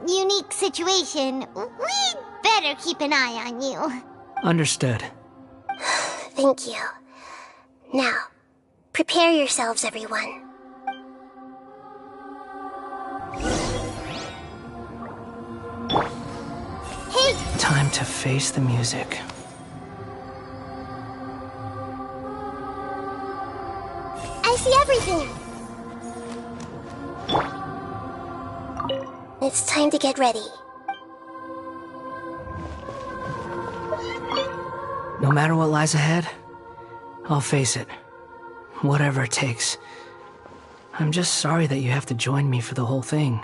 unique situation, we'd better keep an eye on you. Understood. Thank you. Now, prepare yourselves, everyone. Hey! Time to face the music. I see everything! It's time to get ready. No matter what lies ahead, I'll face it. Whatever it takes. I'm just sorry that you have to join me for the whole thing.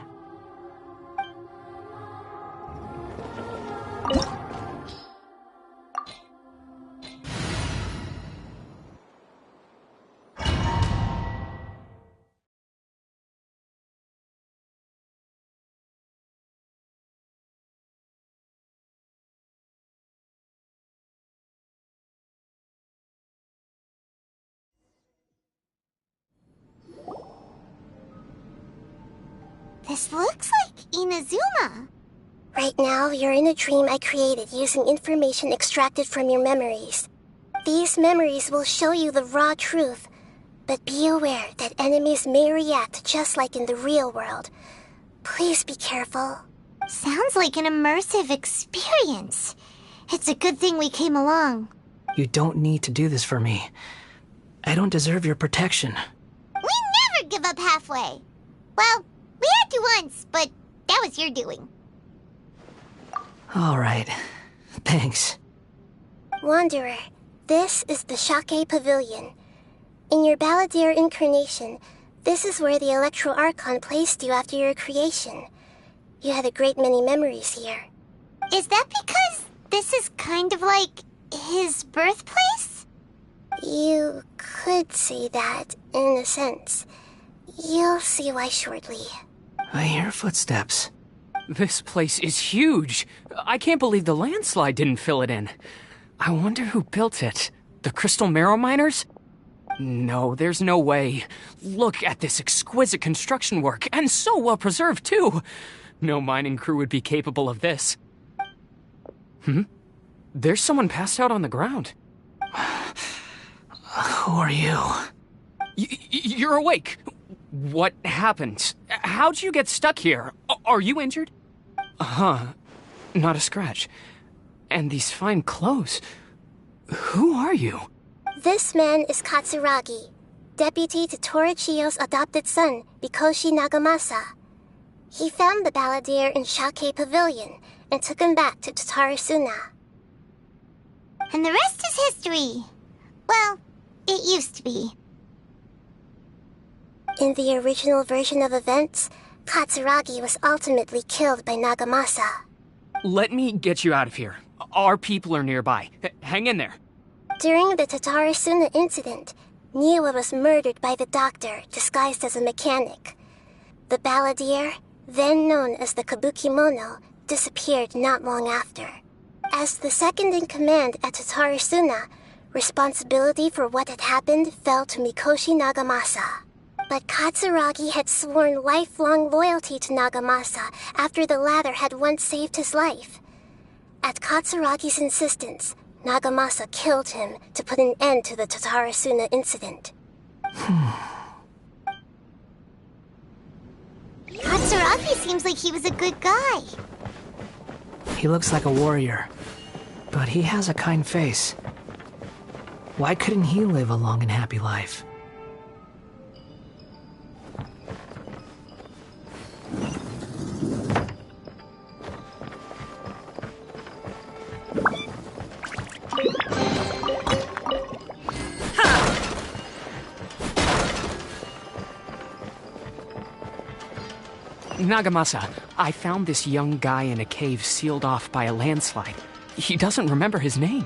This looks like Inazuma. Right now, you're in a dream I created using information extracted from your memories. These memories will show you the raw truth, but be aware that enemies may react just like in the real world. Please be careful. Sounds like an immersive experience. It's a good thing we came along. You don't need to do this for me. I don't deserve your protection. We never give up halfway. Well, we had to once, but that was your doing. All right. Thanks. Wanderer, this is the Shake Pavilion. In your Balladeer incarnation, this is where the Electro Archon placed you after your creation. You had a great many memories here. Is that because this is kind of like his birthplace? You could say that, in a sense. You'll see why shortly. I hear footsteps. This place is huge. I can't believe the landslide didn't fill it in. I wonder who built it. The Crystal Marrow Miners? No, there's no way. Look at this exquisite construction work, and so well preserved, too. No mining crew would be capable of this. There's someone passed out on the ground. Who are you? You're awake. What happened? How'd you get stuck here? Are you injured? Not a scratch. And these fine clothes. Who are you? This man is Katsuragi, deputy to Torichiyo's adopted son, Mikoshi Nagamasa. He found the balladeer in Shake Pavilion and took him back to Tatarasuna. And the rest is history. Well, it used to be. In the original version of events, Katsuragi was ultimately killed by Nagamasa. Let me get you out of here. Our people are nearby. Hang in there. During the Tatarasuna incident, Niwa was murdered by the doctor disguised as a mechanic. The balladeer, then known as the Kabukimono, disappeared not long after. As the second in command at Tatarasuna, responsibility for what had happened fell to Mikoshi Nagamasa. But Katsuragi had sworn lifelong loyalty to Nagamasa after the latter had once saved his life. At Katsuragi's insistence, Nagamasa killed him to put an end to the Tatarasuna incident. Katsuragi seems like he was a good guy. He looks like a warrior, but he has a kind face. Why couldn't he live a long and happy life? Nagamasa, I found this young guy in a cave sealed off by a landslide. He doesn't remember his name.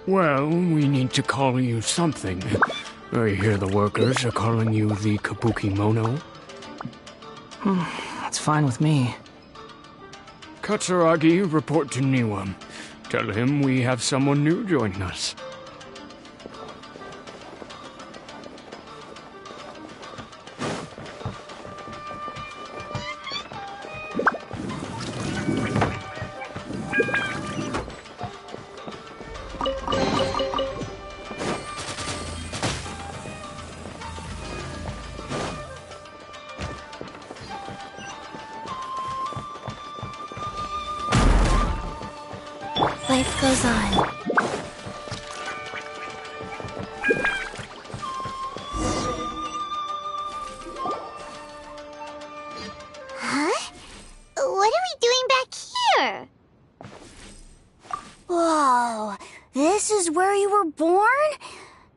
Well, we need to call you something. I hear the workers are calling you the Kabukimono. That's fine with me. Katsuragi, report to Niwa. Tell him we have someone new joining us. Life goes on. Huh? What are we doing back here? Whoa, this is where you were born?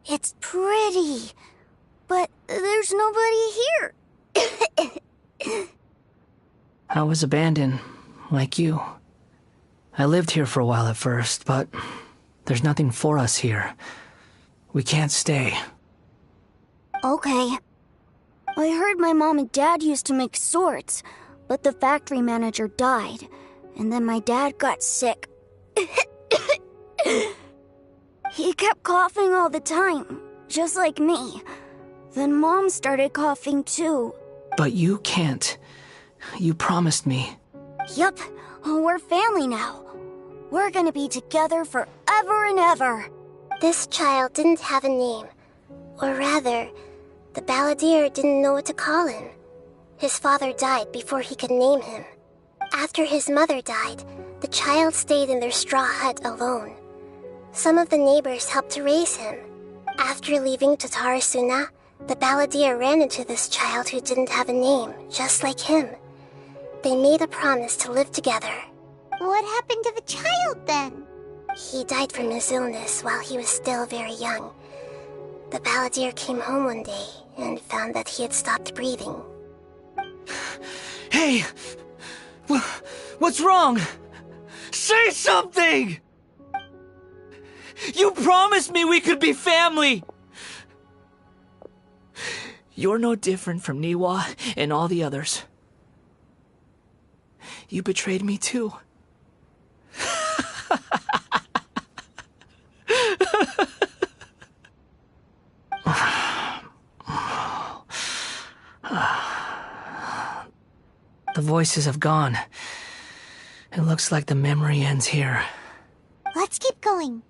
It's pretty, but there's nobody here. I was abandoned, like you. I lived here for a while at first, but there's nothing for us here. We can't stay. Okay. I heard my mom and dad used to make swords, but the factory manager died, and then my dad got sick. He kept coughing all the time, just like me. Then Mom started coughing too. But you can't. You promised me. Yup, we're family now. We're gonna be together forever and ever. This child didn't have a name. Or rather, the balladeer didn't know what to call him. His father died before he could name him. After his mother died, the child stayed in their straw hut alone. Some of the neighbors helped to raise him. After leaving Tatarasuna, the balladeer ran into this child who didn't have a name, just like him. They made a promise to live together. What happened to the child then? He died from his illness while he was still very young. The balladeer came home one day and found that he had stopped breathing. Hey! What's wrong? Say something! You promised me we could be family! You're no different from Niwa and all the others. You betrayed me too. voices have gone. It looks like the memory ends here. Let's keep going.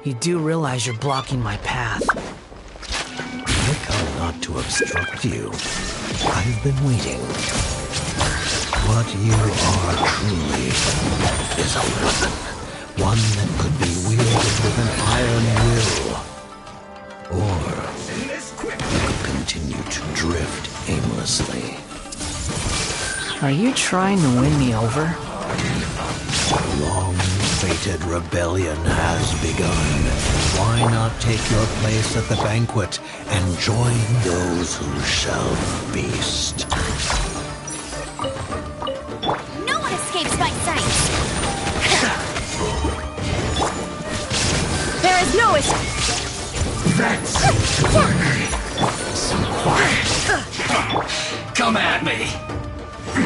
You do realize you're blocking my path. I come not to obstruct you. I've been waiting. What you are truly is a weapon. One that could be wielded with an iron will. Or you could continue to drift aimlessly. Are you trying to win me over? Long-fated rebellion has begun. Why not take your place at the banquet and join those who shall feast? No one escapes my sight. There is no escape. That's some quiet. Come at me.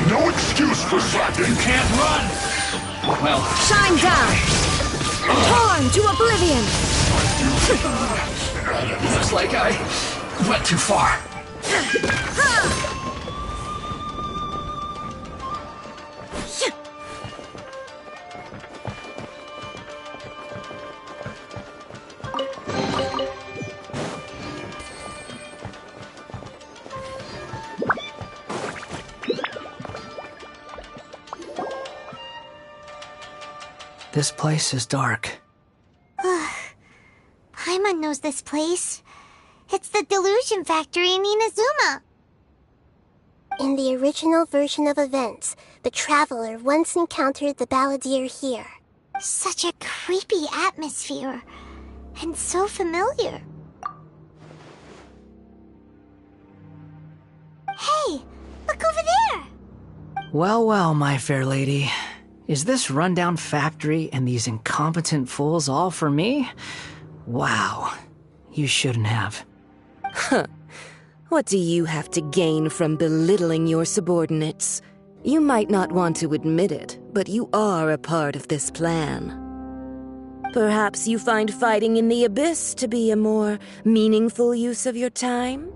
No excuse for slacking. You can't run. Well, Shine down. Torn to oblivion. looks like I went too far. This place is dark. Paimon knows this place. It's the delusion factory in Inazuma. In the original version of events, the Traveler once encountered the Balladeer here. Such a creepy atmosphere. And so familiar. Hey, look over there! Well, well, my fair lady. Is this rundown factory and these incompetent fools all for me? Wow. You shouldn't have. Huh. What do you have to gain from belittling your subordinates? You might not want to admit it, but you are a part of this plan. Perhaps you find fighting in the Abyss to be a more meaningful use of your time?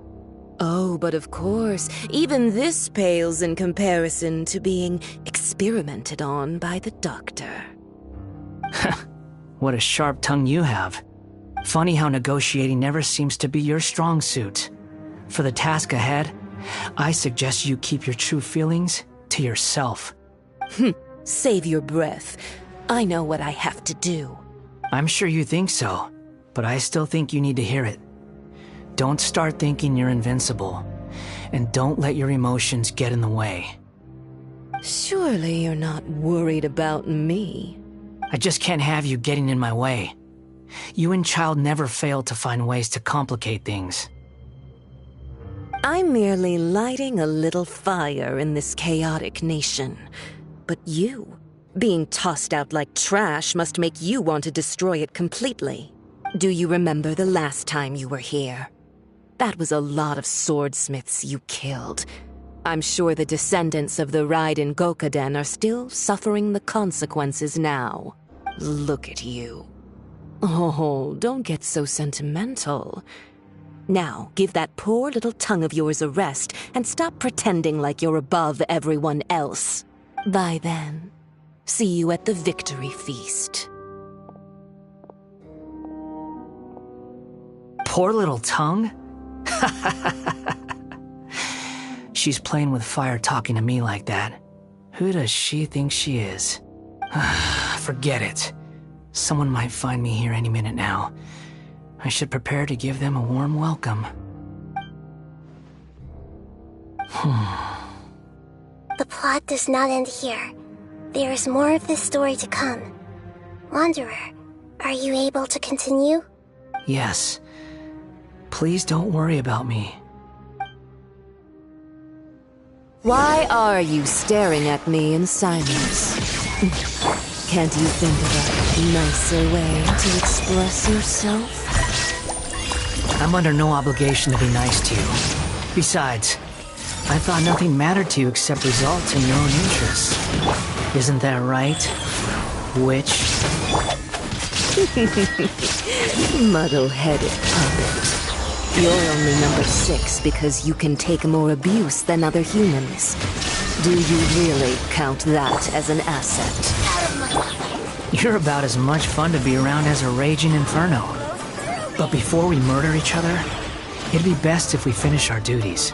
Oh, but of course, even this pales in comparison to being experimented on by the doctor. What a sharp tongue you have. Funny how negotiating never seems to be your strong suit. For the task ahead, I suggest you keep your true feelings to yourself. Save your breath. I know what I have to do. I'm sure you think so, but I still think you need to hear it. Don't start thinking you're invincible, and don't let your emotions get in the way. Surely you're not worried about me. I just can't have you getting in my way. You and Child never fail to find ways to complicate things. I'm merely lighting a little fire in this chaotic nation. But you, being tossed out like trash, must make you want to destroy it completely. Do you remember the last time you were here? That was a lot of swordsmiths you killed. I'm sure the descendants of the Raiden Gokaden are still suffering the consequences now. Look at you. Oh, don't get so sentimental. Now, give that poor little tongue of yours a rest and stop pretending like you're above everyone else. Bye then. See you at the victory feast. Poor little tongue? She's playing with fire talking to me like that. Who does she think she is? Forget it. Someone might find me here any minute now. I should prepare to give them a warm welcome. The plot does not end here. There is more of this story to come. Wanderer, are you able to continue? Yes. Please don't worry about me. Why are you staring at me in silence? Can't you think of a nicer way to express yourself? I'm under no obligation to be nice to you. Besides, I thought nothing mattered to you except results in your own interests. Isn't that right, witch? Muddle-headed puppet. You're only number 6 because you can take more abuse than other humans. Do you really count that as an asset? You're about as much fun to be around as a raging inferno. But before we murder each other, it'd be best if we finish our duties.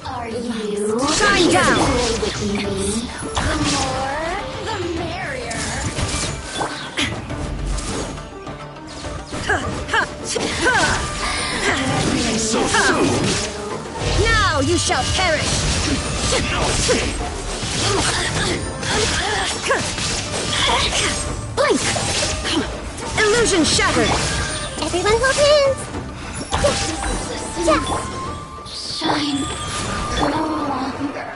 Are you? Shine down! The more, the merrier. So soon! Now you shall perish! Blink! Illusion shattered! Everyone hold hands! Yes! Shine no longer.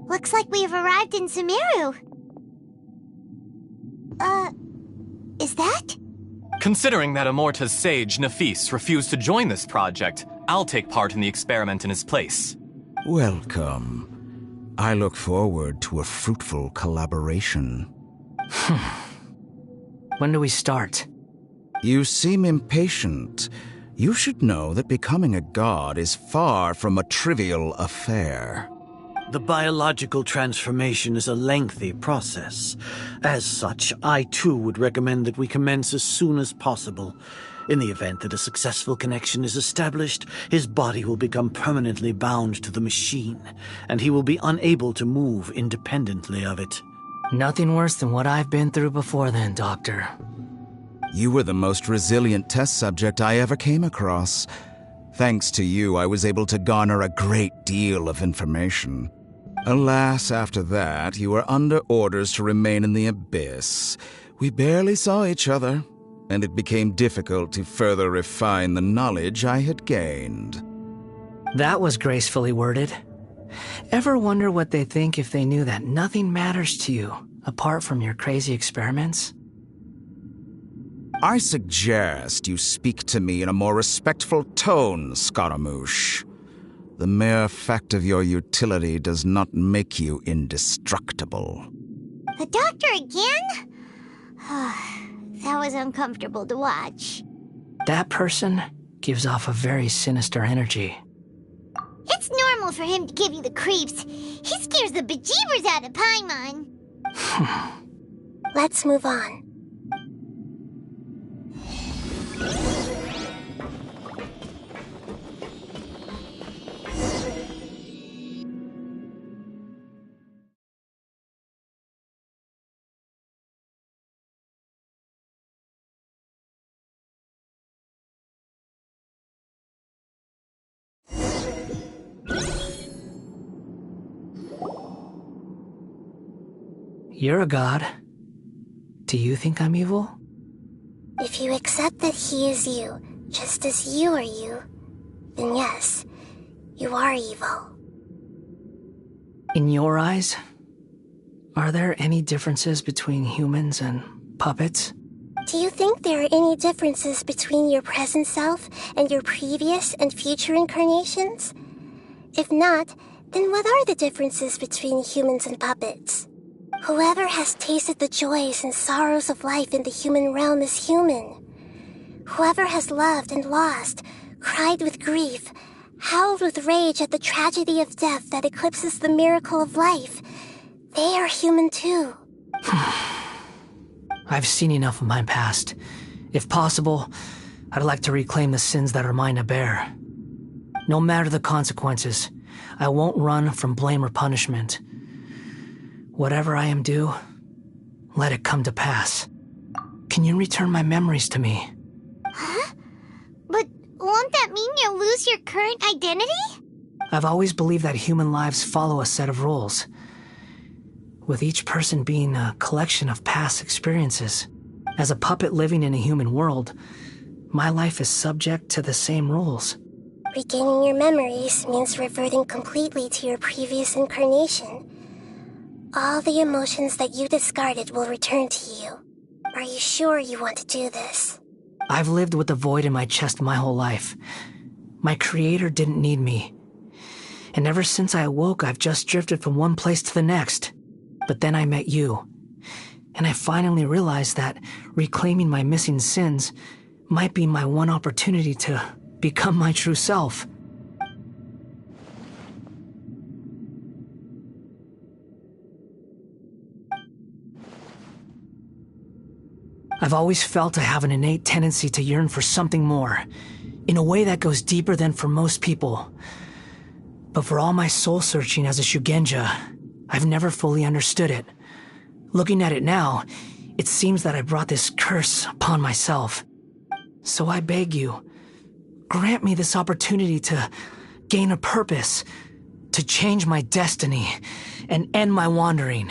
Looks like we've arrived in Sumeru. Is that? Considering that Amorta's sage, Nafis, refused to join this project, I'll take part in the experiment in his place. Welcome. I look forward to a fruitful collaboration. When do we start? You seem impatient. You should know that becoming a god is far from a trivial affair. The biological transformation is a lengthy process. As such, I too would recommend that we commence as soon as possible. In the event that a successful connection is established, his body will become permanently bound to the machine, and he will be unable to move independently of it. Nothing worse than what I've been through before then, Doctor. You were the most resilient test subject I ever came across. Thanks to you, I was able to garner a great deal of information. Alas, after that, you were under orders to remain in the abyss. We barely saw each other, and it became difficult to further refine the knowledge I had gained. That was gracefully worded. Ever wonder what they think if they knew that nothing matters to you, apart from your crazy experiments? I suggest you speak to me in a more respectful tone, Scaramouche. The mere fact of your utility does not make you indestructible. The doctor again? That was uncomfortable to watch. That person gives off a very sinister energy. It's normal for him to give you the creeps. He scares the bejeebers out of Paimon. Let's move on. You're a god. Do you think I'm evil? If you accept that he is you, just as you are you, then yes, you are evil. In your eyes, are there any differences between humans and puppets? Do you think there are any differences between your present self and your previous and future incarnations? If not, then what are the differences between humans and puppets? Whoever has tasted the joys and sorrows of life in the human realm is human. Whoever has loved and lost, cried with grief, howled with rage at the tragedy of death that eclipses the miracle of life, they are human too. I've seen enough of my past. If possible, I'd like to reclaim the sins that are mine to bear. No matter the consequences, I won't run from blame or punishment. Whatever I am due, let it come to pass. Can you return my memories to me? Huh? But won't that mean you'll lose your current identity? I've always believed that human lives follow a set of rules, with each person being a collection of past experiences. As a puppet living in a human world, my life is subject to the same rules. Regaining your memories means reverting completely to your previous incarnation. All the emotions that you discarded will return to you. Are you sure you want to do this? I've lived with the void in my chest my whole life. My creator didn't need me. And ever since I awoke, I've just drifted from one place to the next. But then I met you. And I finally realized that reclaiming my missing sins might be my one opportunity to become my true self. I've always felt I have an innate tendency to yearn for something more, in a way that goes deeper than for most people. But for all my soul-searching as a Shugenja, I've never fully understood it. Looking at it now, it seems that I brought this curse upon myself. So I beg you, grant me this opportunity to gain a purpose, to change my destiny, and end my wandering.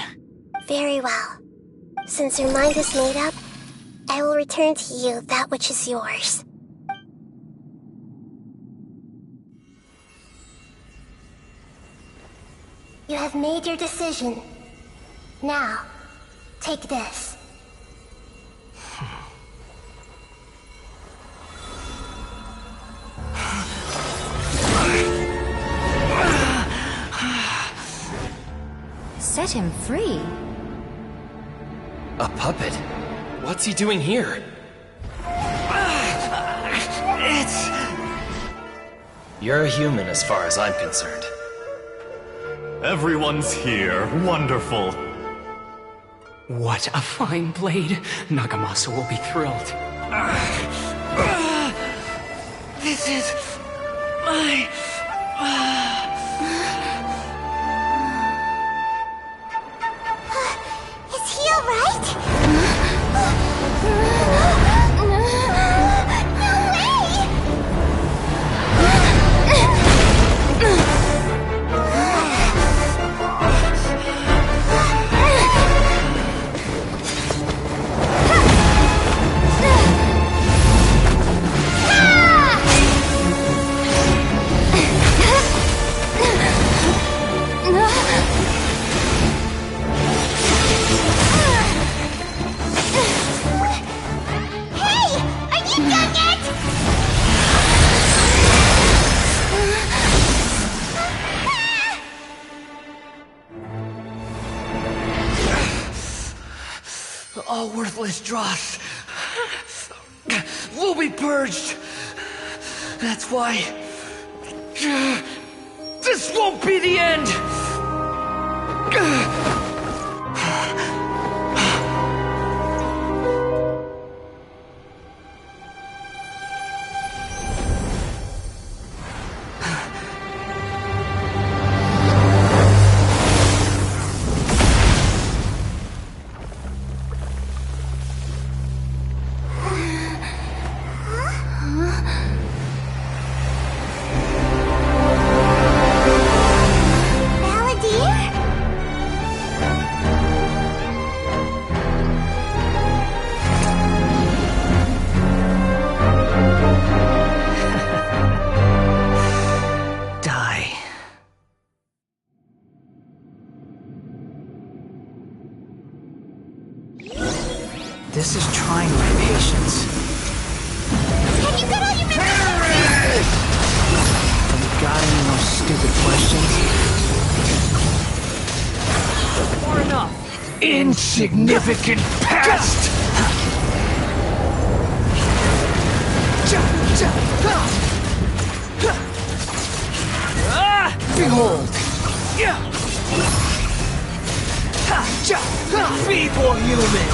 Very well. Since your mind is made up, I will return to you that which is yours. You have made your decision. Now, take this. Set him free? A puppet? What's he doing here? You're a human as far as I'm concerned. Everyone's here. Wonderful. What a fine blade. Nagamasa will be thrilled. This is my... Is he alright? All worthless dross will be purged. That's why this won't be the end. This is trying my patience. Have you got all your memories? Have you got any more stupid questions? Far enough. Insignificant past! Behold! Feeble human!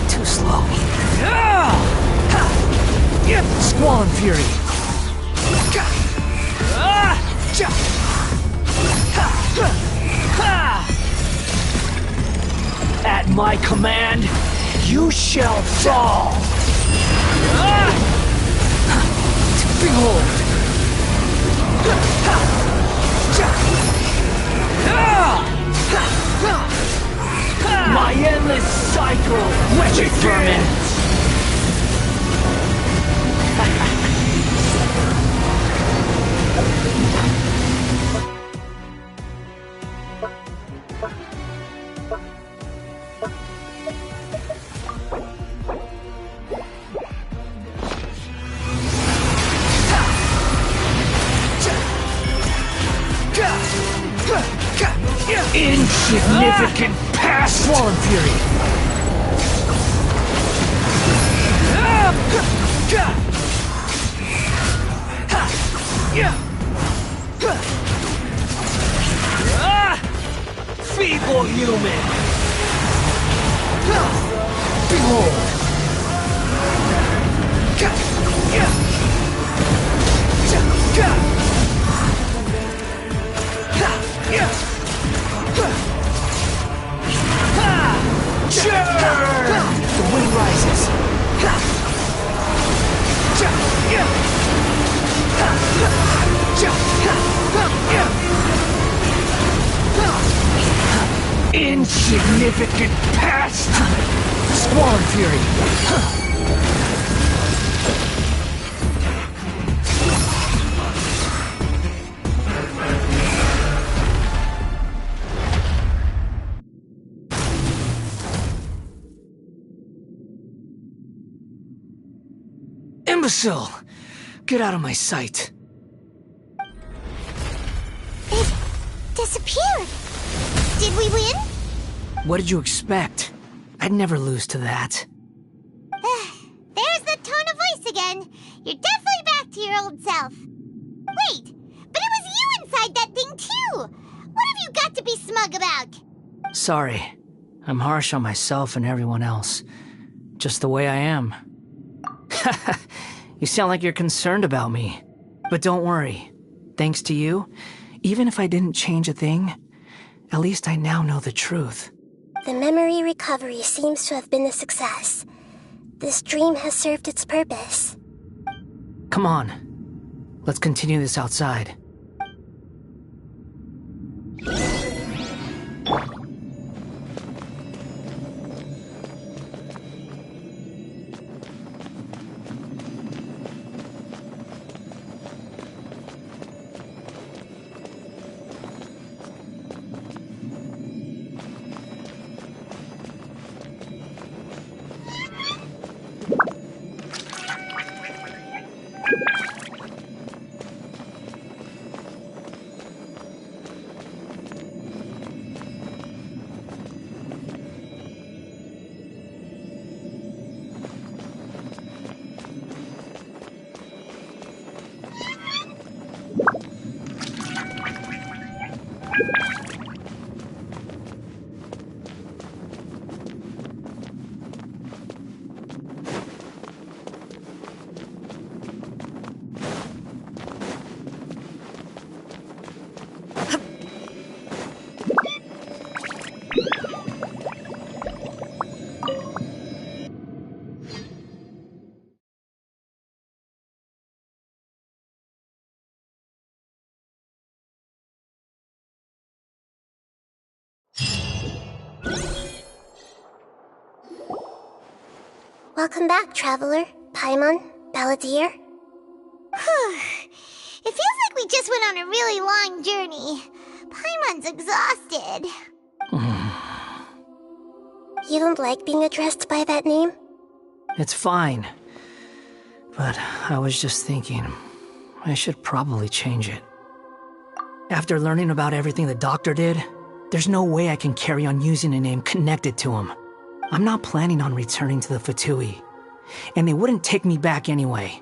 Too slow. Squall and Fury. At my command, you shall fall! Behold! My endless cycle, wretched vermin! Insignificant past! Swollen Fury! Feeble human! Behold! The wind rises. Insignificant past! Squall Fury! Imbecile! Get out of my sight. It disappeared. Did we win? What did you expect? I'd never lose to that. There's the tone of voice again. You're definitely back to your old self. Wait, but it was you inside that thing too. What have you got to be smug about? Sorry. I'm harsh on myself and everyone else. Just the way I am. You sound like you're concerned about me. But don't worry. Thanks to you, even if I didn't change a thing, at least I now know the truth. The memory recovery seems to have been a success. This dream has served its purpose. Come on. Let's continue this outside. Welcome back, Traveler, Paimon, Balladeer. It feels like we just went on a really long journey. Paimon's exhausted. You don't like being addressed by that name? It's fine. But I was just thinking, I should probably change it. After learning about everything the doctor did, there's no way I can carry on using a name connected to him. I'm not planning on returning to the Fatui, and they wouldn't take me back anyway.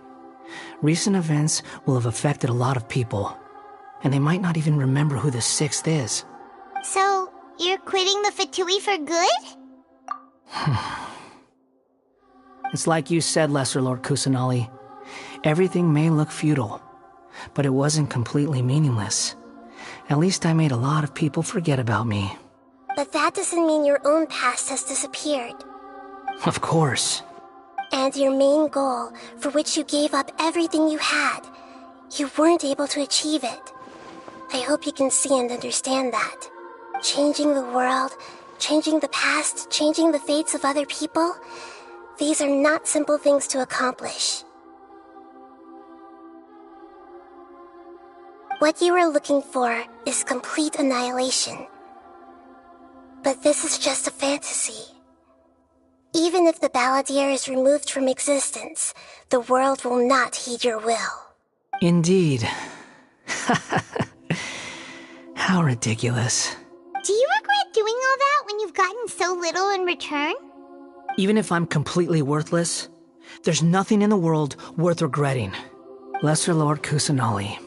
Recent events will have affected a lot of people, and they might not even remember who the Sixth is. So, you're quitting the Fatui for good? It's like you said, Lesser Lord Kusanali. Everything may look futile, but it wasn't completely meaningless. At least I made a lot of people forget about me. But that doesn't mean your own past has disappeared. Of course. And your main goal, for which you gave up everything you had, you weren't able to achieve it. I hope you can see and understand that. Changing the world, changing the past, changing the fates of other people, these are not simple things to accomplish. What you are looking for is complete annihilation. But this is just a fantasy. Even if the Balladeer is removed from existence, the world will not heed your will. Indeed. How ridiculous. Do you regret doing all that when you've gotten so little in return? Even if I'm completely worthless, there's nothing in the world worth regretting. Lesser Lord Kusanali,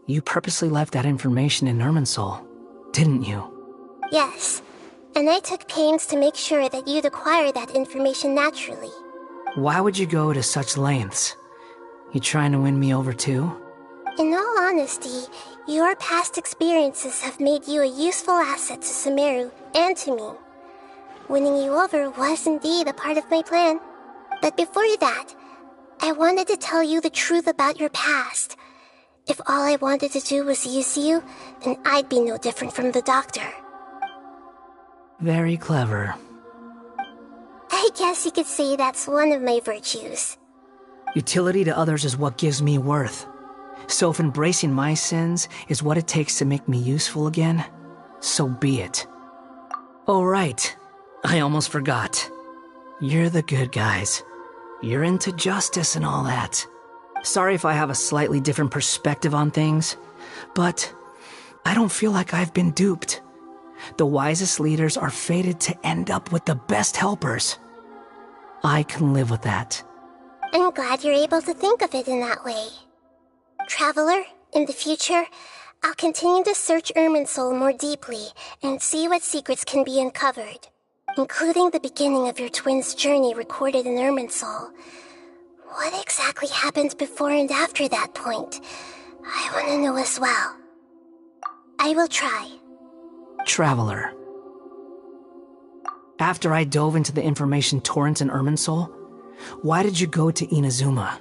you purposely left that information in Irminsul, didn't you? Yes, and I took pains to make sure that you'd acquire that information naturally. Why would you go to such lengths? You trying to win me over too? In all honesty, your past experiences have made you a useful asset to Sumeru and to me. Winning you over was indeed a part of my plan. But before that, I wanted to tell you the truth about your past. If all I wanted to do was use you, then I'd be no different from the doctor. Very clever. I guess you could say that's one of my virtues. Utility to others is what gives me worth. So if embracing my sins is what it takes to make me useful again, so be it. Oh right, I almost forgot. You're the good guys. You're into justice and all that. Sorry if I have a slightly different perspective on things, but I don't feel like I've been duped. The wisest leaders are fated to end up with the best helpers. I can live with that. I'm glad you're able to think of it in that way. Traveler, in the future, I'll continue to search Irminsul more deeply and see what secrets can be uncovered, including the beginning of your twins' journey recorded in Irminsul. What exactly happened before and after that point? I want to know as well. I will try. Traveler. After I dove into the information torrent in Irminsul, why did you go to Inazuma?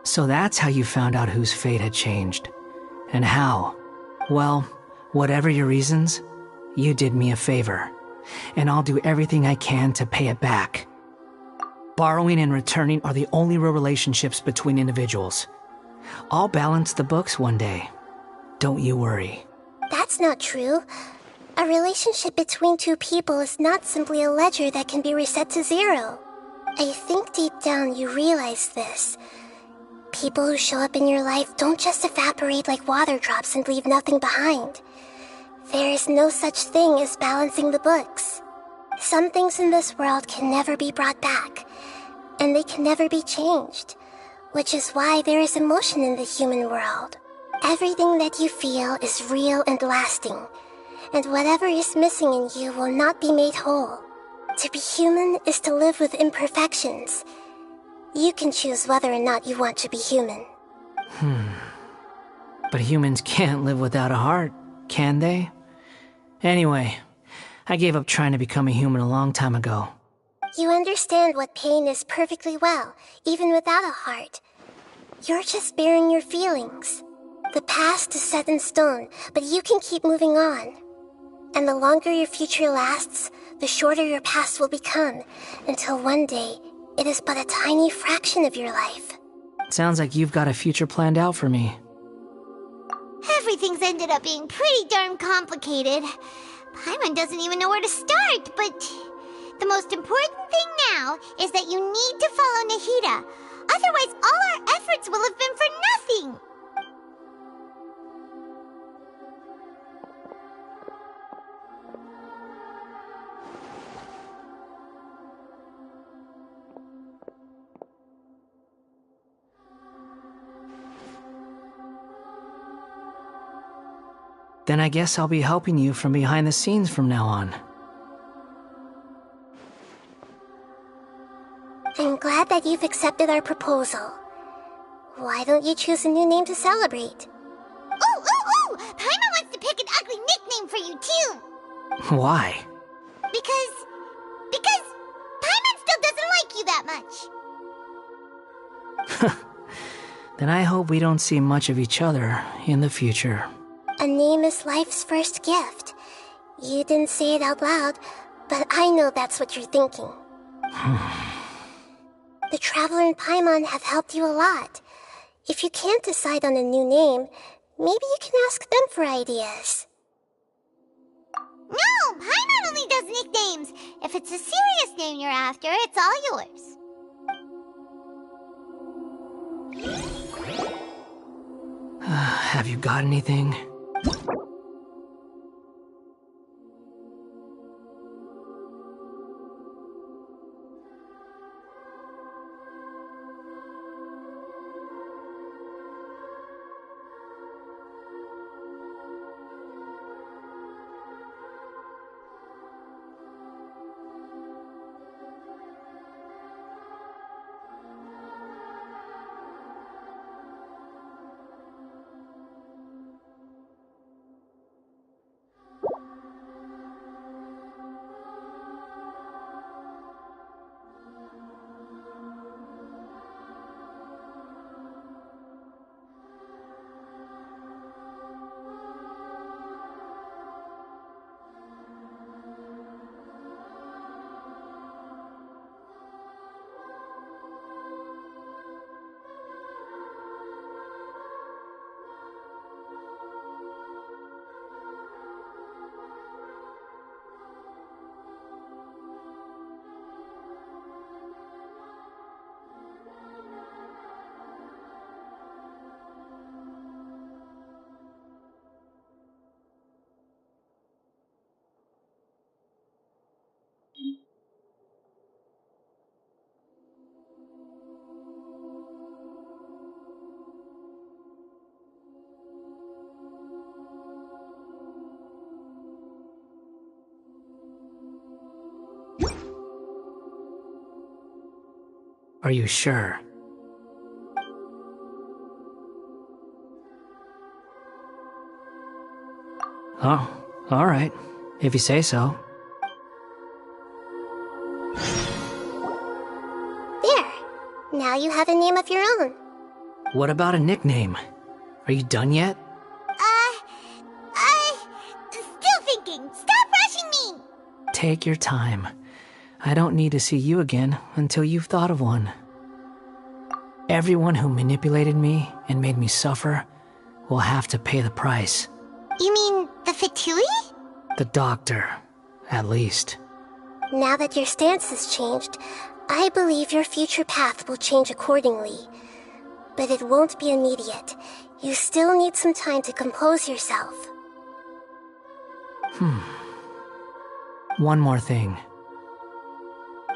So that's how you found out whose fate had changed. And how? Well, whatever your reasons, you did me a favor. And I'll do everything I can to pay it back. Borrowing and returning are the only real relationships between individuals. I'll balance the books one day. Don't you worry. That's not true. A relationship between two people is not simply a ledger that can be reset to zero. I think deep down you realize this. People who show up in your life don't just evaporate like water drops and leave nothing behind. There is no such thing as balancing the books. Some things in this world can never be brought back, and they can never be changed, which is why there is emotion in the human world. Everything that you feel is real and lasting, and whatever is missing in you will not be made whole. To be human is to live with imperfections. You can choose whether or not you want to be human. But humans can't live without a heart, can they? Anyway, I gave up trying to become a human a long time ago. You understand what pain is perfectly well, even without a heart. You're just bearing your feelings. The past is set in stone, but you can keep moving on. And the longer your future lasts, the shorter your past will become, until one day, it is but a tiny fraction of your life. Sounds like you've got a future planned out for me. Everything's ended up being pretty darn complicated. Paimon doesn't even know where to start, but the most important thing now is that you need to follow Nahida. Otherwise, all our efforts will have been for nothing. Then I guess I'll be helping you from behind the scenes from now on. I'm glad that you've accepted our proposal. Why don't you choose a new name to celebrate? Ooh! Paimon wants to pick an ugly nickname for you, too. Why? Because Paimon still doesn't like you that much. Then I hope we don't see much of each other in the future. A name is life's first gift. You didn't say it out loud, but I know that's what you're thinking. The Traveler and Paimon have helped you a lot. If you can't decide on a new name, maybe you can ask them for ideas. No, Paimon only does nicknames. If it's a serious name you're after, it's all yours. Have you got anything? Are you sure? Oh, alright. If you say so. There! Now you have a name of your own. What about a nickname? Are you done yet? Still thinking. Stop rushing me! Take your time. I don't need to see you again until you've thought of one. Everyone who manipulated me and made me suffer will have to pay the price. You mean the Fatui? The doctor, at least. Now that your stance has changed, I believe your future path will change accordingly. But it won't be immediate. You still need some time to compose yourself. One more thing.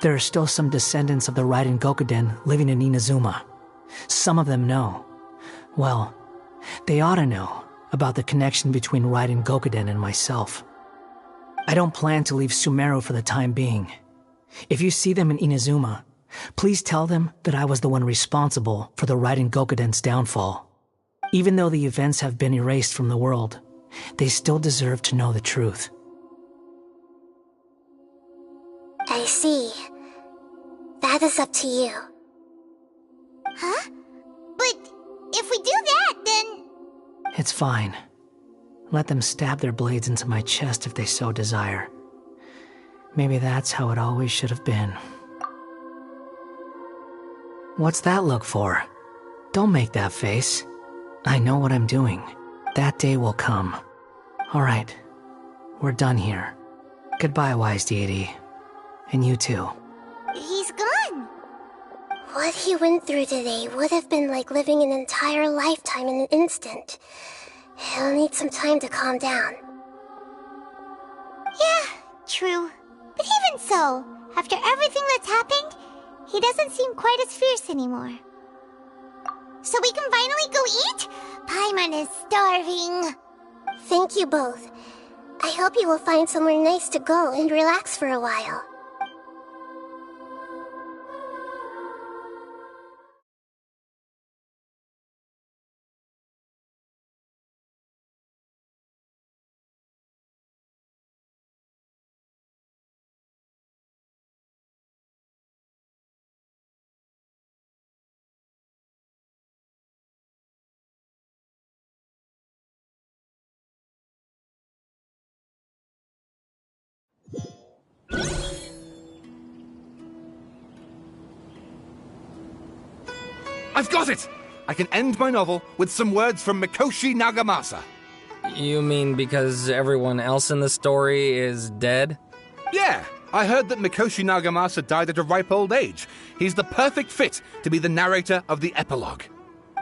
There are still some descendants of the Raiden Gokuden living in Inazuma. Some of them know. Well, they ought to know about the connection between Raiden Gokuden and myself. I don't plan to leave Sumeru for the time being. If you see them in Inazuma, please tell them that I was the one responsible for the Raiden Gokuden's downfall. Even though the events have been erased from the world, they still deserve to know the truth. I see. That is up to you. Huh? But if we do that, then... It's fine. Let them stab their blades into my chest if they so desire. Maybe that's how it always should have been. What's that look for? Don't make that face. I know what I'm doing. That day will come. Alright. We're done here. Goodbye, wise deity. And you too. He's gone. What he went through today would have been like living an entire lifetime in an instant. He'll need some time to calm down. Yeah, true. But even so, after everything that's happened, he doesn't seem quite as fierce anymore. So we can finally go eat? Paimon is starving. Thank you both. I hope you will find somewhere nice to go and relax for a while. I've got it! I can end my novel with some words from Mikoshi Nagamasa. You mean because everyone else in the story is dead? Yeah, I heard that Mikoshi Nagamasa died at a ripe old age. He's the perfect fit to be the narrator of the epilogue.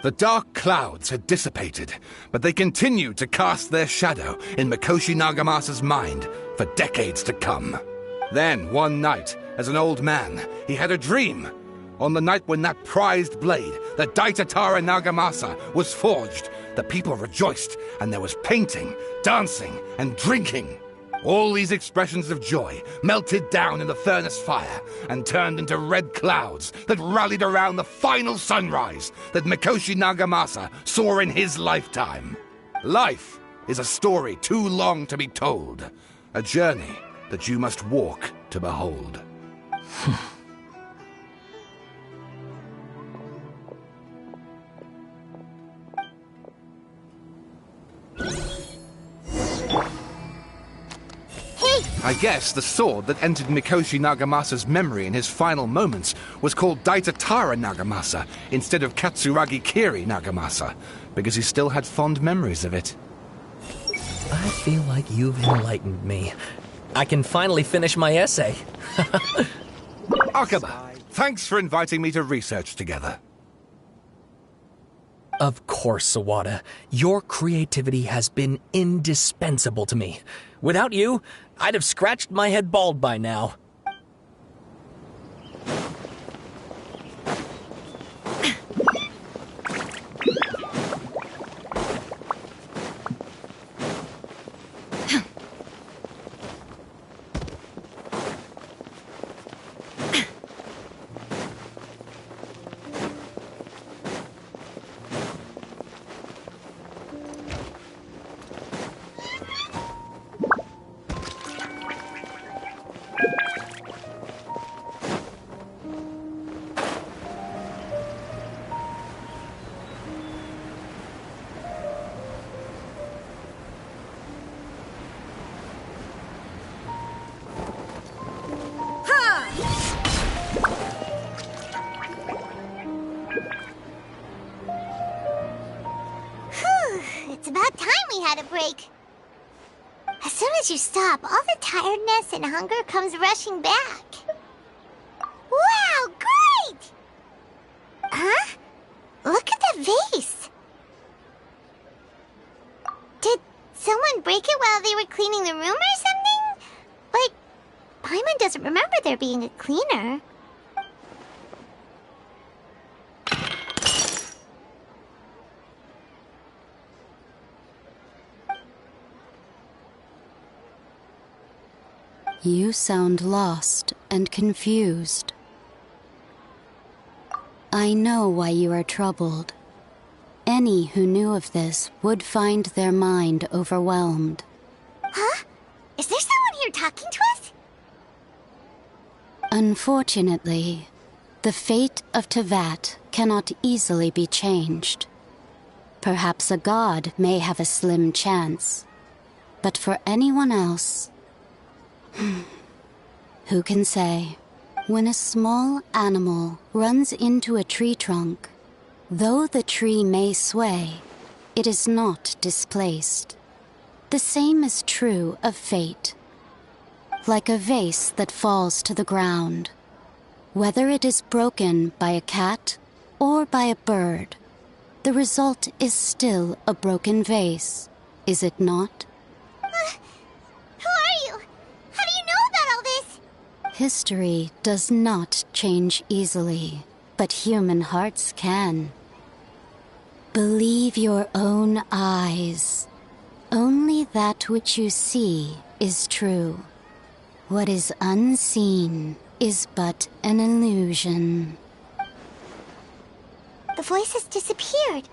The dark clouds had dissipated, but they continued to cast their shadow in Mikoshi Nagamasa's mind for decades to come. Then, one night, as an old man, he had a dream. On the night when that prized blade, the Daitatara Nagamasa, was forged, the people rejoiced, and there was painting, dancing, and drinking. All these expressions of joy melted down in the furnace fire and turned into red clouds that rallied around the final sunrise that Mikoshi Nagamasa saw in his lifetime. Life is a story too long to be told, a journey that you must walk to behold. I guess the sword that entered Mikoshi Nagamasa's memory in his final moments was called Daitatara Nagamasa instead of Katsuragi Kiri Nagamasa, because he still had fond memories of it. I feel like you've enlightened me. I can finally finish my essay. Akaba, thanks for inviting me to research together. Of course, Sawada. Your creativity has been indispensable to me. Without you, I'd have scratched my head bald by now. It's about time we had a break. As soon as you stop, all the tiredness and hunger comes rushing back. Wow, great! Huh? Look at the vase. Did someone break it while they were cleaning the room or something? But Paimon doesn't remember there being a cleaner. You sound lost and confused. I know why you are troubled. Any who knew of this would find their mind overwhelmed. Huh? Is there someone here talking to us? Unfortunately, the fate of Tevat cannot easily be changed. Perhaps a god may have a slim chance, but for anyone else, who can say? When a small animal runs into a tree trunk, though the tree may sway, it is not displaced. The same is true of fate. Like a vase that falls to the ground, whether it is broken by a cat or by a bird, the result is still a broken vase, is it not? Who are you? How do you know about all this? History does not change easily, but human hearts can. Believe your own eyes. Only that which you see is true. What is unseen is but an illusion. The voice has disappeared.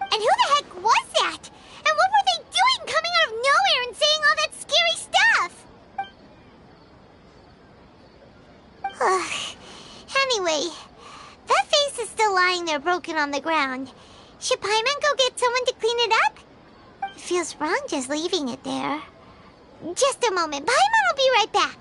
And who the heck was that? And what were they doing coming out of nowhere and saying all that scary stuff? Anyway, that face is still lying there broken on the ground. Should Paimon go get someone to clean it up? It feels wrong just leaving it there. Just a moment. Paimon will be right back.